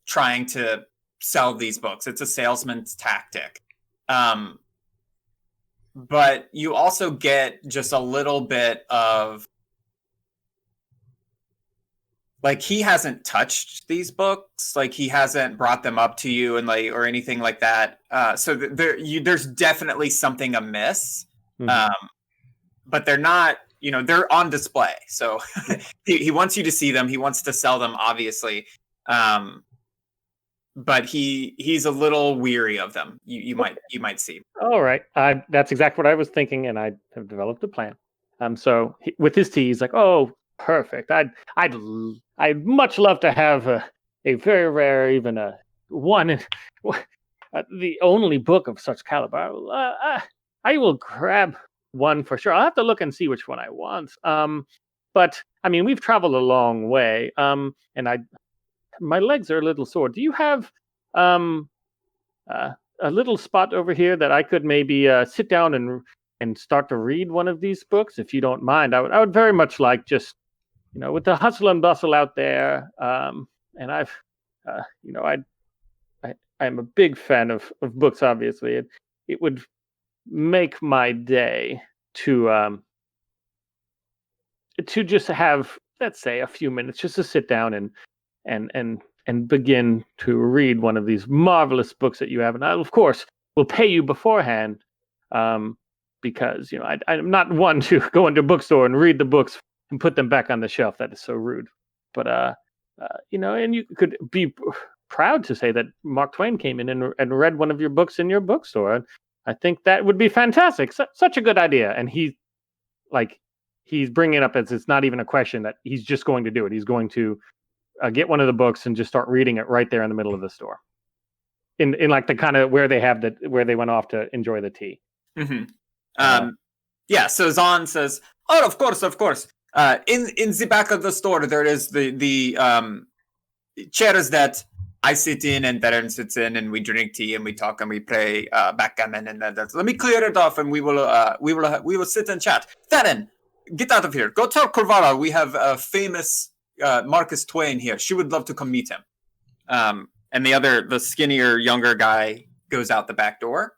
trying to sell these books. It's a salesman's tactic. But you also get just a little bit of... Like, he hasn't touched these books, like he hasn't brought them up to you and or anything like that. So there's definitely something amiss. Mm-hmm. But they're not, they're on display. So he wants you to see them. He wants to sell them, obviously. But he's a little weary of them. You might see. All right, that's exactly what I was thinking, and I have developed a plan. So with his tea, he's like, "Oh, perfect. I'd much love to have a very rare, even a one, the only book of such caliber. I will grab one for sure. I'll have to look and see which one I want. But I mean, we've traveled a long way. And my legs are a little sore. Do you have a little spot over here that I could maybe sit down and start to read one of these books, if you don't mind? I would very much like, just with the hustle and bustle out there, and I'm a big fan of books. Obviously, it would make my day to just have, let's say, a few minutes just to sit down and begin to read one of these marvelous books that you have. And I, of course, will pay you beforehand, because I'm not one to go into a bookstore and read the books and put them back on the shelf. That is so rude. But and you could be proud to say that Mark Twain came in and read one of your books in your bookstore. I think that would be fantastic. Such a good idea. And he's bringing it up as it's not even a question, that he's just going to do it. He's going to get one of the books and just start reading it right there in the middle of the store, in like the kind of where they went off to enjoy the tea. Mm-hmm. Yeah. So Zahn says, "Oh, of course. In the back of the store, there is the chairs that I sit in and Darren sits in, and we drink tea and we talk and we play backgammon and that. Let me clear it off, and we will sit and chat. Darren, get out of here. Go tell Corvara we have a famous Marcus Twain here. She would love to come meet him." And the skinnier, younger guy goes out the back door.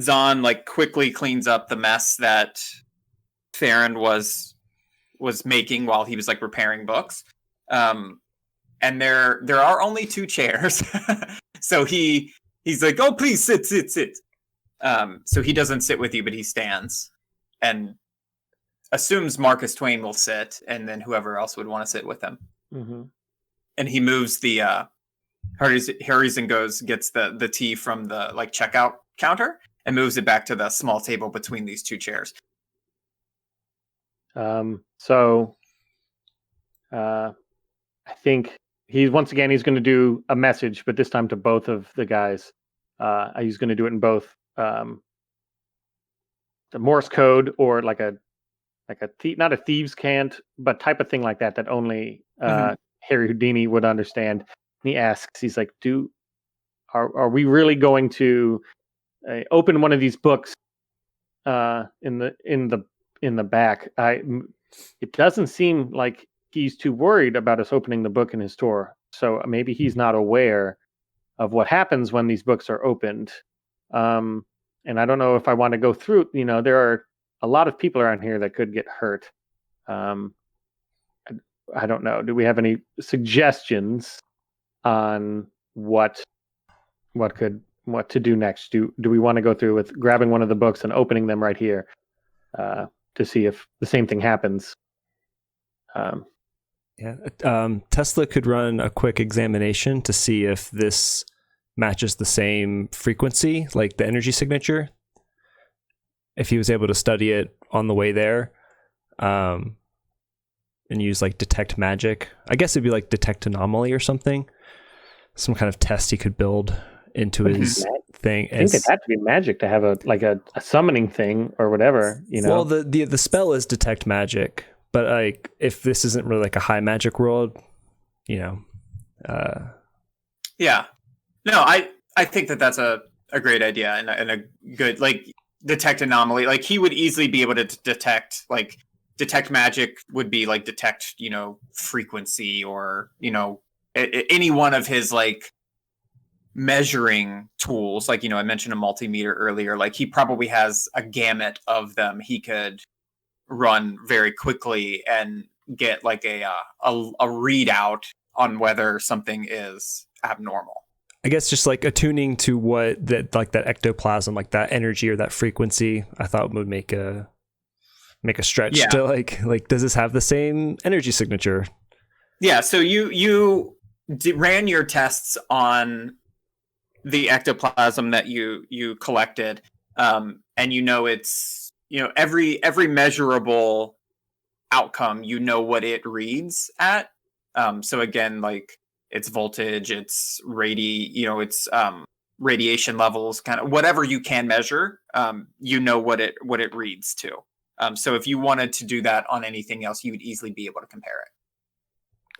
Zahn quickly cleans up the mess that Farron was making while he was repairing books. And there are only 2 chairs. So he's like, "Oh, please sit. So he doesn't sit with you, but he stands and assumes Marcus Twain will sit, and then whoever else would want to sit with him. Mm-hmm. And he moves the Harrison gets the tea from the like checkout counter and moves it back to the small table between these two chairs. So I think he's going to do a message, but this time to both of the guys. He's going to do it in both the Morse code or like a not a thieves' cant, but type of thing like that only Harry Houdini would understand. And he asks, he's like, are we really going to open one of these books in the back? It doesn't seem like he's too worried about us opening the book in his store. So maybe he's not aware of what happens when these books are opened. And I don't know if I want to go through, there are a lot of people around here that could get hurt. I don't know. Do we have any suggestions on what to do next? Do we want to go through with grabbing one of the books and opening them right here to see if the same thing happens? Tesla could run a quick examination to see if this matches the same frequency, like the energy signature. If he was able to study it on the way there, and use like detect magic, I guess it'd be like detect anomaly or something. Some kind of test he could build into his thing. I think it'd have to be magic to have a summoning thing or whatever. Well, the spell is detect magic, but like if this isn't really like a high magic world, Yeah. No, I think that's a great idea and a good like detect anomaly. Like he would easily be able to detect magic would be like detect, frequency or, any one of his like measuring tools. Like, I mentioned a multimeter earlier, like he probably has a gamut of them he could run very quickly and get like a readout on whether something is abnormal. I guess just like attuning to what that ectoplasm, like that energy or that frequency, I thought would make a stretch to like does this have the same energy signature? Yeah. So you ran your tests on the ectoplasm that you collected, and it's every measurable outcome, what it reads at. So again, like its voltage, its its radiation levels, kind of whatever you can measure, what it reads to. So if you wanted to do that on anything else, you would easily be able to compare it.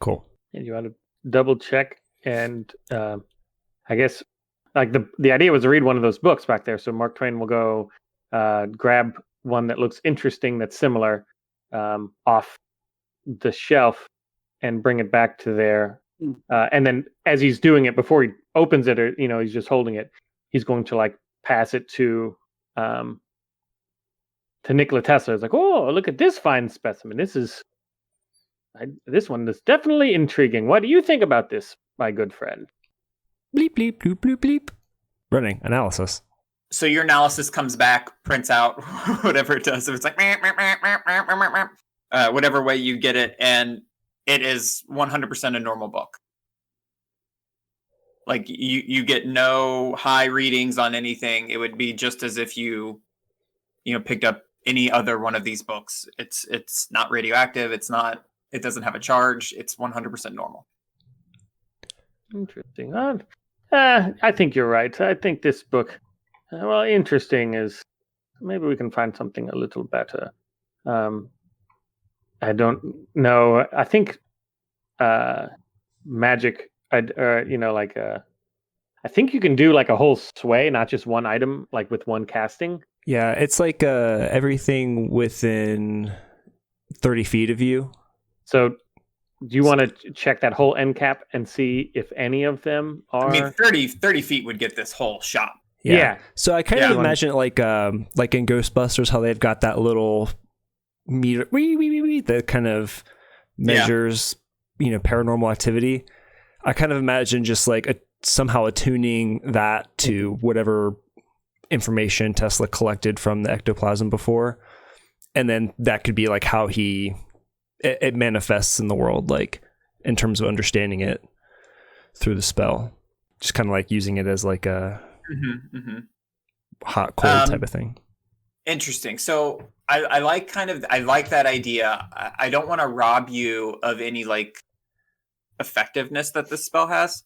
Cool. And you want to double check, and I guess like the idea was to read one of those books back there. So Mark Twain will go grab one that looks interesting, that's similar, off the shelf, and bring it back to there. And then as he's doing it, before he opens it, or he's just holding it, he's going to like pass it to Nikola Tesla. It's like, oh, look at this fine specimen. This one is definitely intriguing. What do you think about this, my good friend? Bleep, bleep, bloop, bloop, bleep. Running analysis. So your analysis comes back, prints out whatever it does. So it's like whatever way you get it, and it is 100% a normal book. Like you get no high readings on anything. It would be just as if you picked up any other one of these books. It's not radioactive. It doesn't have a charge. It's 100% normal. Interesting. I think you're right. I think this book, interesting is maybe we can find something a little better. I don't know. I think magic, I think you can do like a whole sway, not just one item, like with one casting. Yeah, it's like everything within 30 feet of you. So do you want to check that whole end cap and see if any of them are... I mean, 30 feet would get this whole shop. Yeah. So I kind of imagine it like in Ghostbusters, how they've got that little meter that kind of measures, paranormal activity. I kind of imagine just like somehow attuning that to whatever information Tesla collected from the ectoplasm before. And then that could be like how it manifests in the world, like in terms of understanding it. through the spell. Just kind of like using it as like a hot cold type of thing. Interesting. So I like that idea. I don't want to rob you of any like effectiveness that this spell has.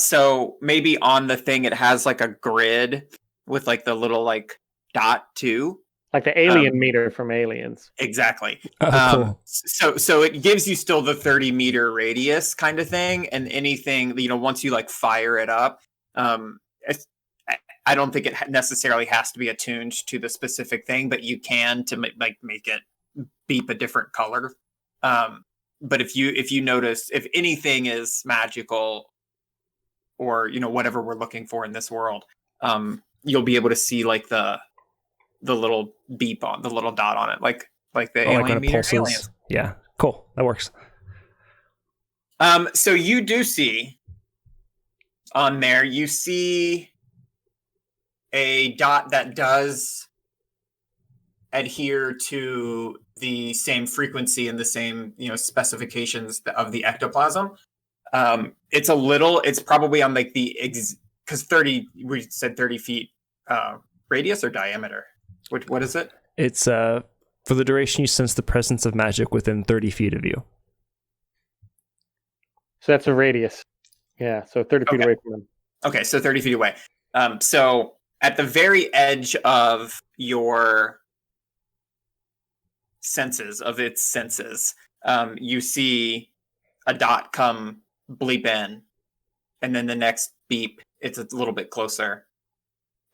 So maybe on the thing it has like a grid with like the little like dot too. Like the alien meter from Aliens. Exactly. Cool. So it gives you still the 30-meter radius kind of thing, and anything, once you like fire it up, I don't think it necessarily has to be attuned to the specific thing, but you can to make it beep a different color. But if you notice, if anything is magical or whatever we're looking for in this world, you'll be able to see like the little beep on the little dot on it, like the alien meter aliens. Yeah, cool. That works. So you do see on there, you see a dot that does adhere to the same frequency and the same specifications of the ectoplasm. It's probably on like because 30, we said 30 feet radius or diameter. What is it? It's for the duration you sense the presence of magic within 30 feet of you. So that's a radius. Yeah, so 30 feet away from them. Okay, so 30 feet away. So at the very edge of your senses, you see a dot come bleep in, and then the next beep, it's a little bit closer,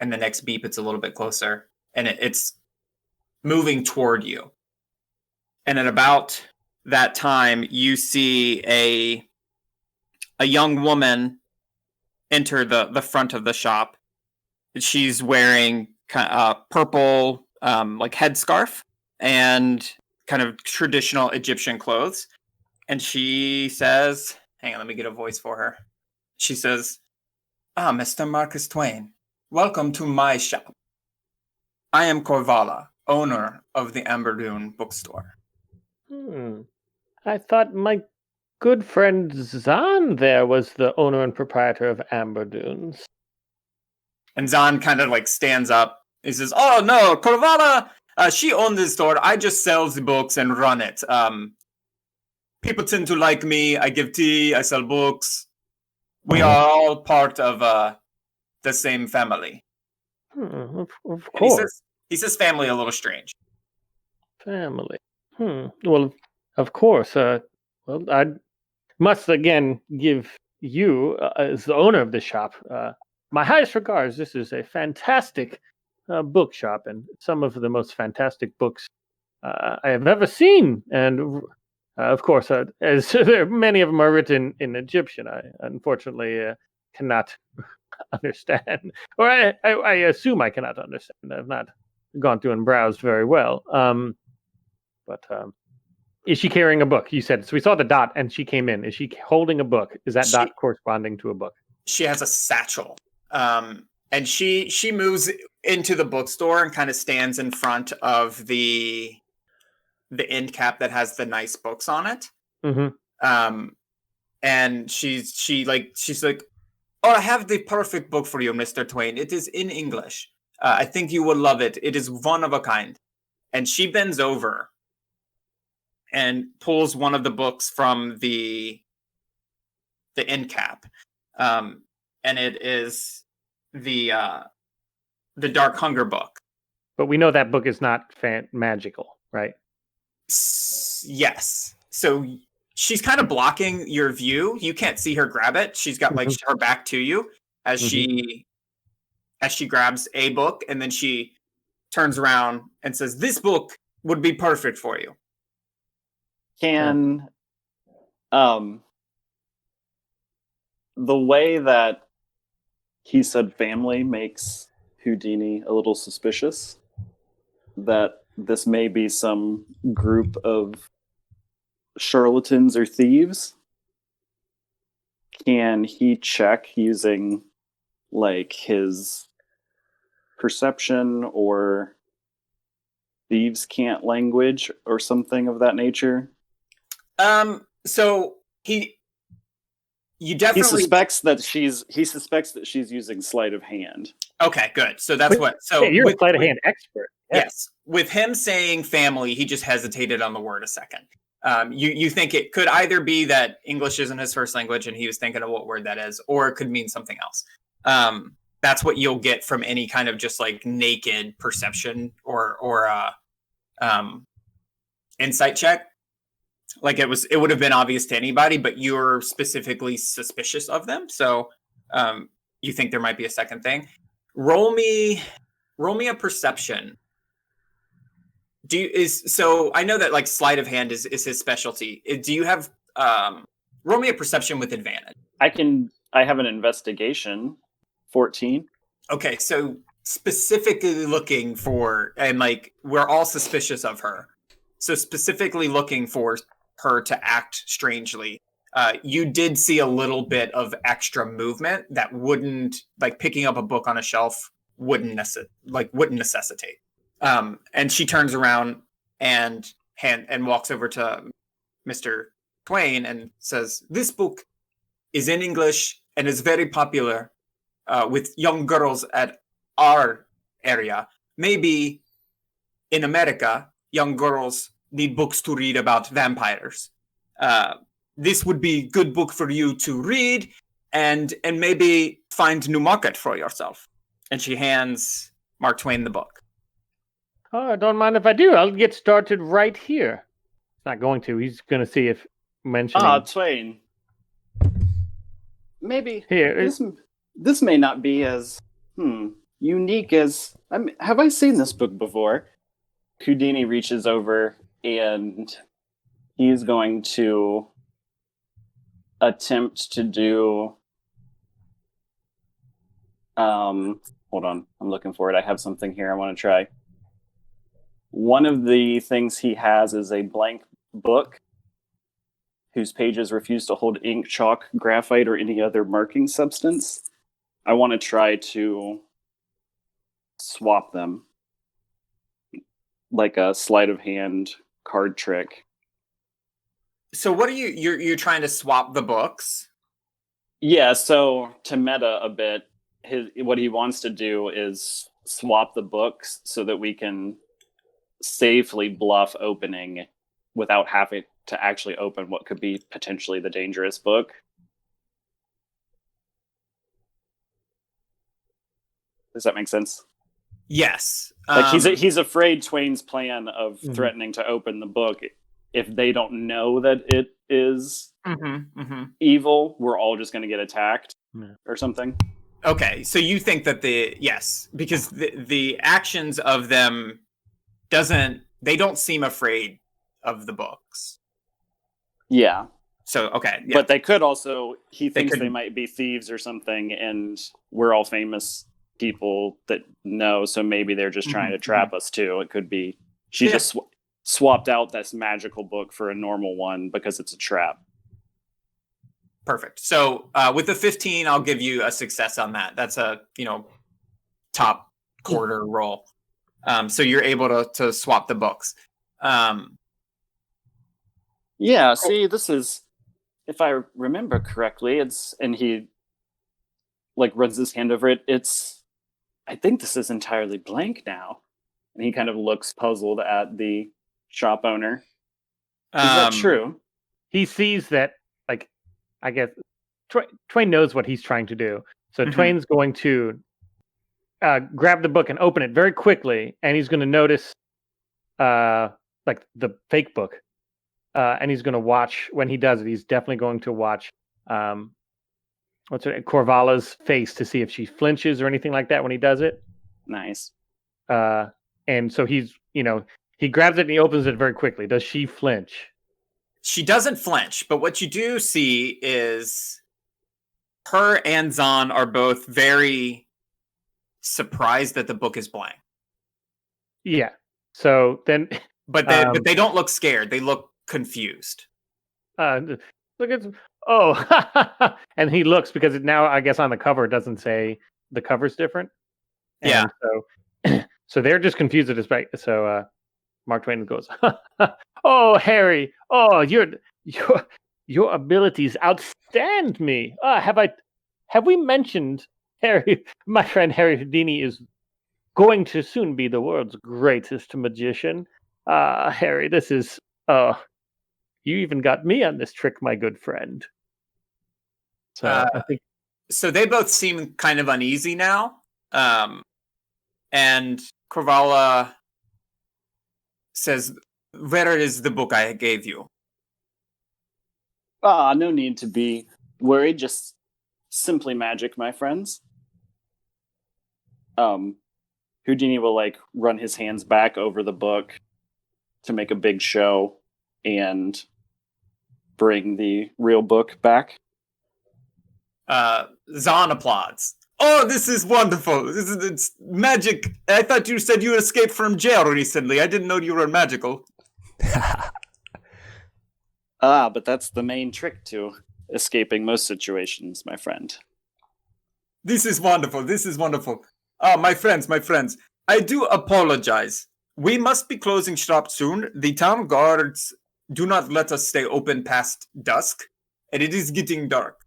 and the next beep, it's a little bit closer, and it's moving toward you. And at about that time, you see a young woman enter the front of the shop. She's wearing purple like headscarf and kind of traditional Egyptian clothes. And she says, hang on, let me get a voice for her. She says, Mr. Marcus Twain, welcome to my shop. I am Corvala, owner of the Amber Dune bookstore. I thought my good friend Zahn there was the owner and proprietor of Amber Dunes. And Zahn kind of like stands up. He says, oh no, Corvala, she owns the store. I just sell the books and run it. People tend to like me. I give tea, I sell books. We are all part of the same family. Of course. He says family a little strange. Family. Well, of course. I must again give you, as the owner of the shop, my highest regards. This is a fantastic bookshop, and some of the most fantastic books I have ever seen. And of course, as many of them are written in Egyptian, I unfortunately cannot understand, or I assume I cannot understand. I've not gone through and browsed very well. But is she carrying a book? You said so. We saw the dot, and she came in. Is she holding a book? Is that dot corresponding to a book? She has a satchel, and she moves into the bookstore and kind of stands in front of the end cap that has the nice books on it. And she's like, oh, I have the perfect book for you, Mr. Twain. It is in English. I think you will love it. It is one of a kind. And she bends over and pulls one of the books from the end cap. And it is the Dark Hunger book. But we know that book is not magical, right? Yes. So she's kind of blocking your view. You can't see her grab it. She's got like her back to you as she grabs a book, and then she turns around and says, "This book would be perfect for you." Can the way that he said family makes Houdini a little suspicious that this may be some group of charlatans or thieves. Can he check using like his perception or thieves' cant language or something of that nature? So You He definitely suspects that she's using sleight of hand. okay. Good. So that's what. So Yeah, you're with, a sleight of hand expert. Yeah. yes, with him saying family, he just hesitated on the word a second. You think it could either be that English isn't his first language and he was thinking of what word that is, or it could mean something else. That's what you'll get from any kind of just like naked perception or insight check. Like it would have been obvious to anybody, but you're specifically suspicious of them. So you think there might be a second thing. Roll me a perception. So I know that like sleight of hand is his specialty. Do you have roll me a perception with advantage? I have an investigation. 14. Okay, so specifically looking for, and like we're all suspicious of her. So specifically looking for her to act strangely. You did see a little bit of extra movement that wouldn't, like picking up a book on a shelf wouldn't necessitate. And she turns around and walks over to Mr. Twain and says, "This book is in English and is very popular with young girls at our area. Maybe in America, young girls need books to read about vampires. This would be good book for you to read and maybe find new market for yourself." And she hands Mark Twain the book. Oh, don't mind if I do. I'll get started right here. He's not going to. He's going to see if mentioning Twain. Maybe here. this may not be as unique as have I seen this book before? Houdini reaches over and he's going to attempt to do hold on, I'm looking for it. I have something here I want to try. One of the things he has is a blank book whose pages refuse to hold ink, chalk, graphite, or any other marking substance. I want to try to swap them like a sleight of hand card trick. So what are you're trying to swap the books? Yeah, so to meta a bit, what he wants to do is swap the books so that we can safely bluff opening without having to actually open what could be potentially the dangerous book. Does that make sense? Yes. Like he's afraid Twain's plan of threatening to open the book, if they don't know that it is evil, we're all just going to get attacked or something. Okay, so you think that because the actions of them they don't seem afraid of the books. Yeah. So, okay. Yeah. But they could also, he thinks they might be thieves or something, and we're all famous people that know, so maybe they're just trying to trap us too. It could be, she just swapped out this magical book for a normal one because it's a trap. Perfect. So with the 15, I'll give you a success on that. That's a, top quarter roll. So you're able to swap the books. Yeah, see, this is, if I remember correctly, and he like runs his hand over it, I think this is entirely blank now. And he kind of looks puzzled at the shop owner. Is that true? He sees that, like, I guess Twain knows what he's trying to do. So Twain's going to grab the book and open it very quickly, and he's going to notice like the fake book. And he's going to watch when he does it. He's definitely going to watch Corvala's face to see if she flinches or anything like that when he does it. Nice. And so he's, he grabs it and he opens it very quickly. Does she flinch? She doesn't flinch, but what you do see is her and Zahn are both very surprised that the book is blank. Yeah. So then, but they don't look scared. They look confused. Look at and he looks because now I guess on the cover it doesn't say the cover's different. And so they're just confused at his back. So Mark Twain goes, "Oh, Harry! Oh, your abilities outstand me. Have we mentioned Harry? My friend Harry Houdini is going to soon be the world's greatest magician. Harry, this is you even got me on this trick, my good friend. So I think so. They both seem kind of uneasy now, and Korvala says, "Where is the book I gave you?" No need to be worried. Just simply magic, my friends. Houdini will run his hands back over the book to make a big show and bring the real book back. Zahn applauds. Oh, this is wonderful. It's magic. I thought you said you escaped from jail recently. I didn't know you were magical. But that's the main trick to escaping most situations, my friend. This is wonderful. This is wonderful. Oh, my friends. I do apologize. We must be closing shop soon. The town guards do not let us stay open past dusk, and it is getting dark.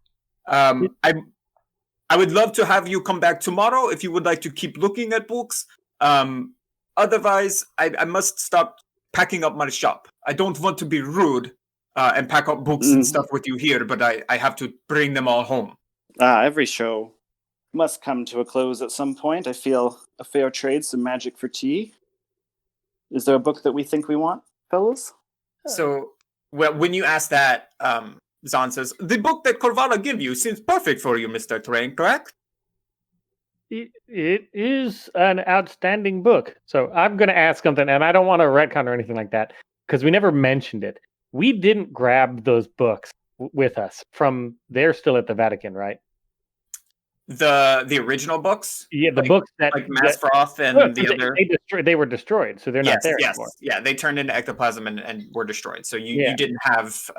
I would love to have you come back tomorrow if you would like to keep looking at books. Otherwise, I must stop packing up my shop. I don't want to be rude and pack up books and stuff with you here, but I have to bring them all home. Every show must come to a close at some point. I feel a fair trade, some magic for tea. Is there a book that we think we want, fellas? So, when you ask that, Zahn says, the book that Korvala gave you seems perfect for you, Mr. Twain, correct? It is an outstanding book. So I'm going to ask something, and I don't want to retcon or anything like that, because we never mentioned it. We didn't grab those books with us from, they're still at the Vatican, right? The original books? Yeah, the books that... Like Mazfroth and the other... They were destroyed, so they're not there anymore. Yeah, they turned into ectoplasm and were destroyed. So you didn't have...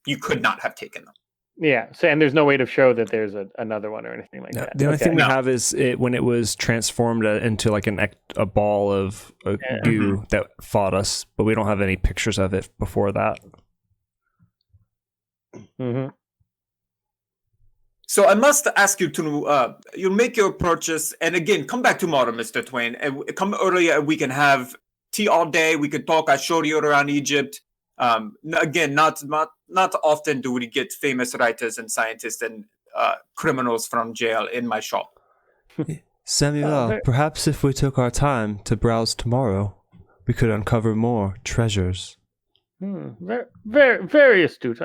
you could not have taken them. Yeah, so and there's no way to show that there's another one or anything like that. The only thing we have is when it was transformed into like a ball of goo that fought us, but we don't have any pictures of it before that. Mm-hmm. So I must ask you to you make your purchase, and again, come back tomorrow, Mr. Twain, and come earlier. We can have tea all day. We could talk. I showed you around Egypt. Again, not often do we get famous writers and scientists and criminals from jail in my shop. Samuel, perhaps if we took our time to browse tomorrow, we could uncover more treasures. Very, very, very astute.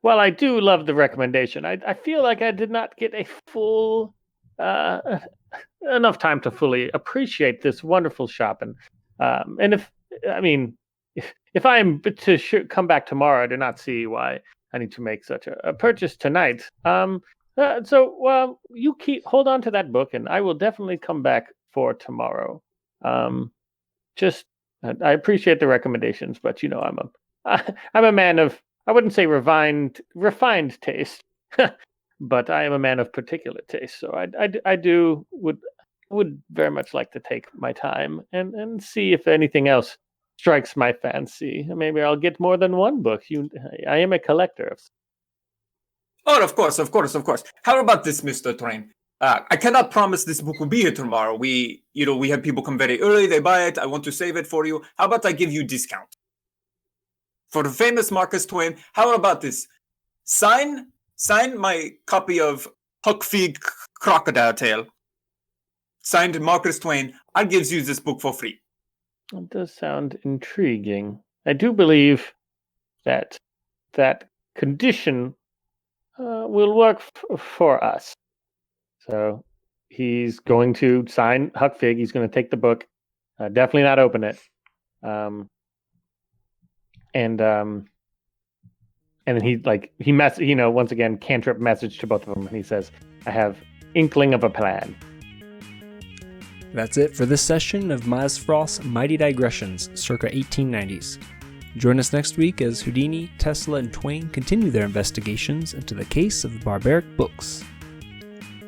While I do love the recommendation, I feel like I did not get a full enough time to fully appreciate this wonderful shop, and if I am to come back tomorrow, I do not see why I need to make such a purchase tonight. So you hold on to that book, and I will definitely come back for tomorrow. I appreciate the recommendations, but I'm a man of, I wouldn't say refined taste, but I am a man of particular taste. So I would very much like to take my time and see if anything else strikes my fancy. Maybe I'll get more than one book. I am a collector. Oh, of course. How about this, Mr. Twain? I cannot promise this book will be here tomorrow. We have people come very early. They buy it. I want to save it for you. How about I give you a discount? For the famous Marcus Twain, how about this? Sign my copy of Huck Fig Crocodile Tale. Signed Marcus Twain. I gives you this book for free. That does sound intriguing. I do believe that condition will work for us. So he's going to sign Huck Fig. He's going to take the book. Definitely not open it. And then he once again cantrip message to both of them, and he says, "I have inkling of a plan." That's it for this session of Mazfroth's Mighty Digressions, circa 1890s. Join us next week as Houdini, Tesla, and Twain continue their investigations into the case of the barbaric books.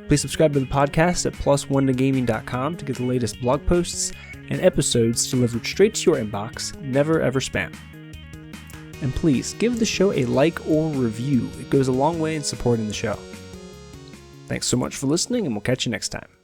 Please subscribe to the podcast at +1togaming.com to get the latest blog posts and episodes delivered straight to your inbox, never ever spam. And please give the show a like or review. It goes a long way in supporting the show. Thanks so much for listening, and we'll catch you next time.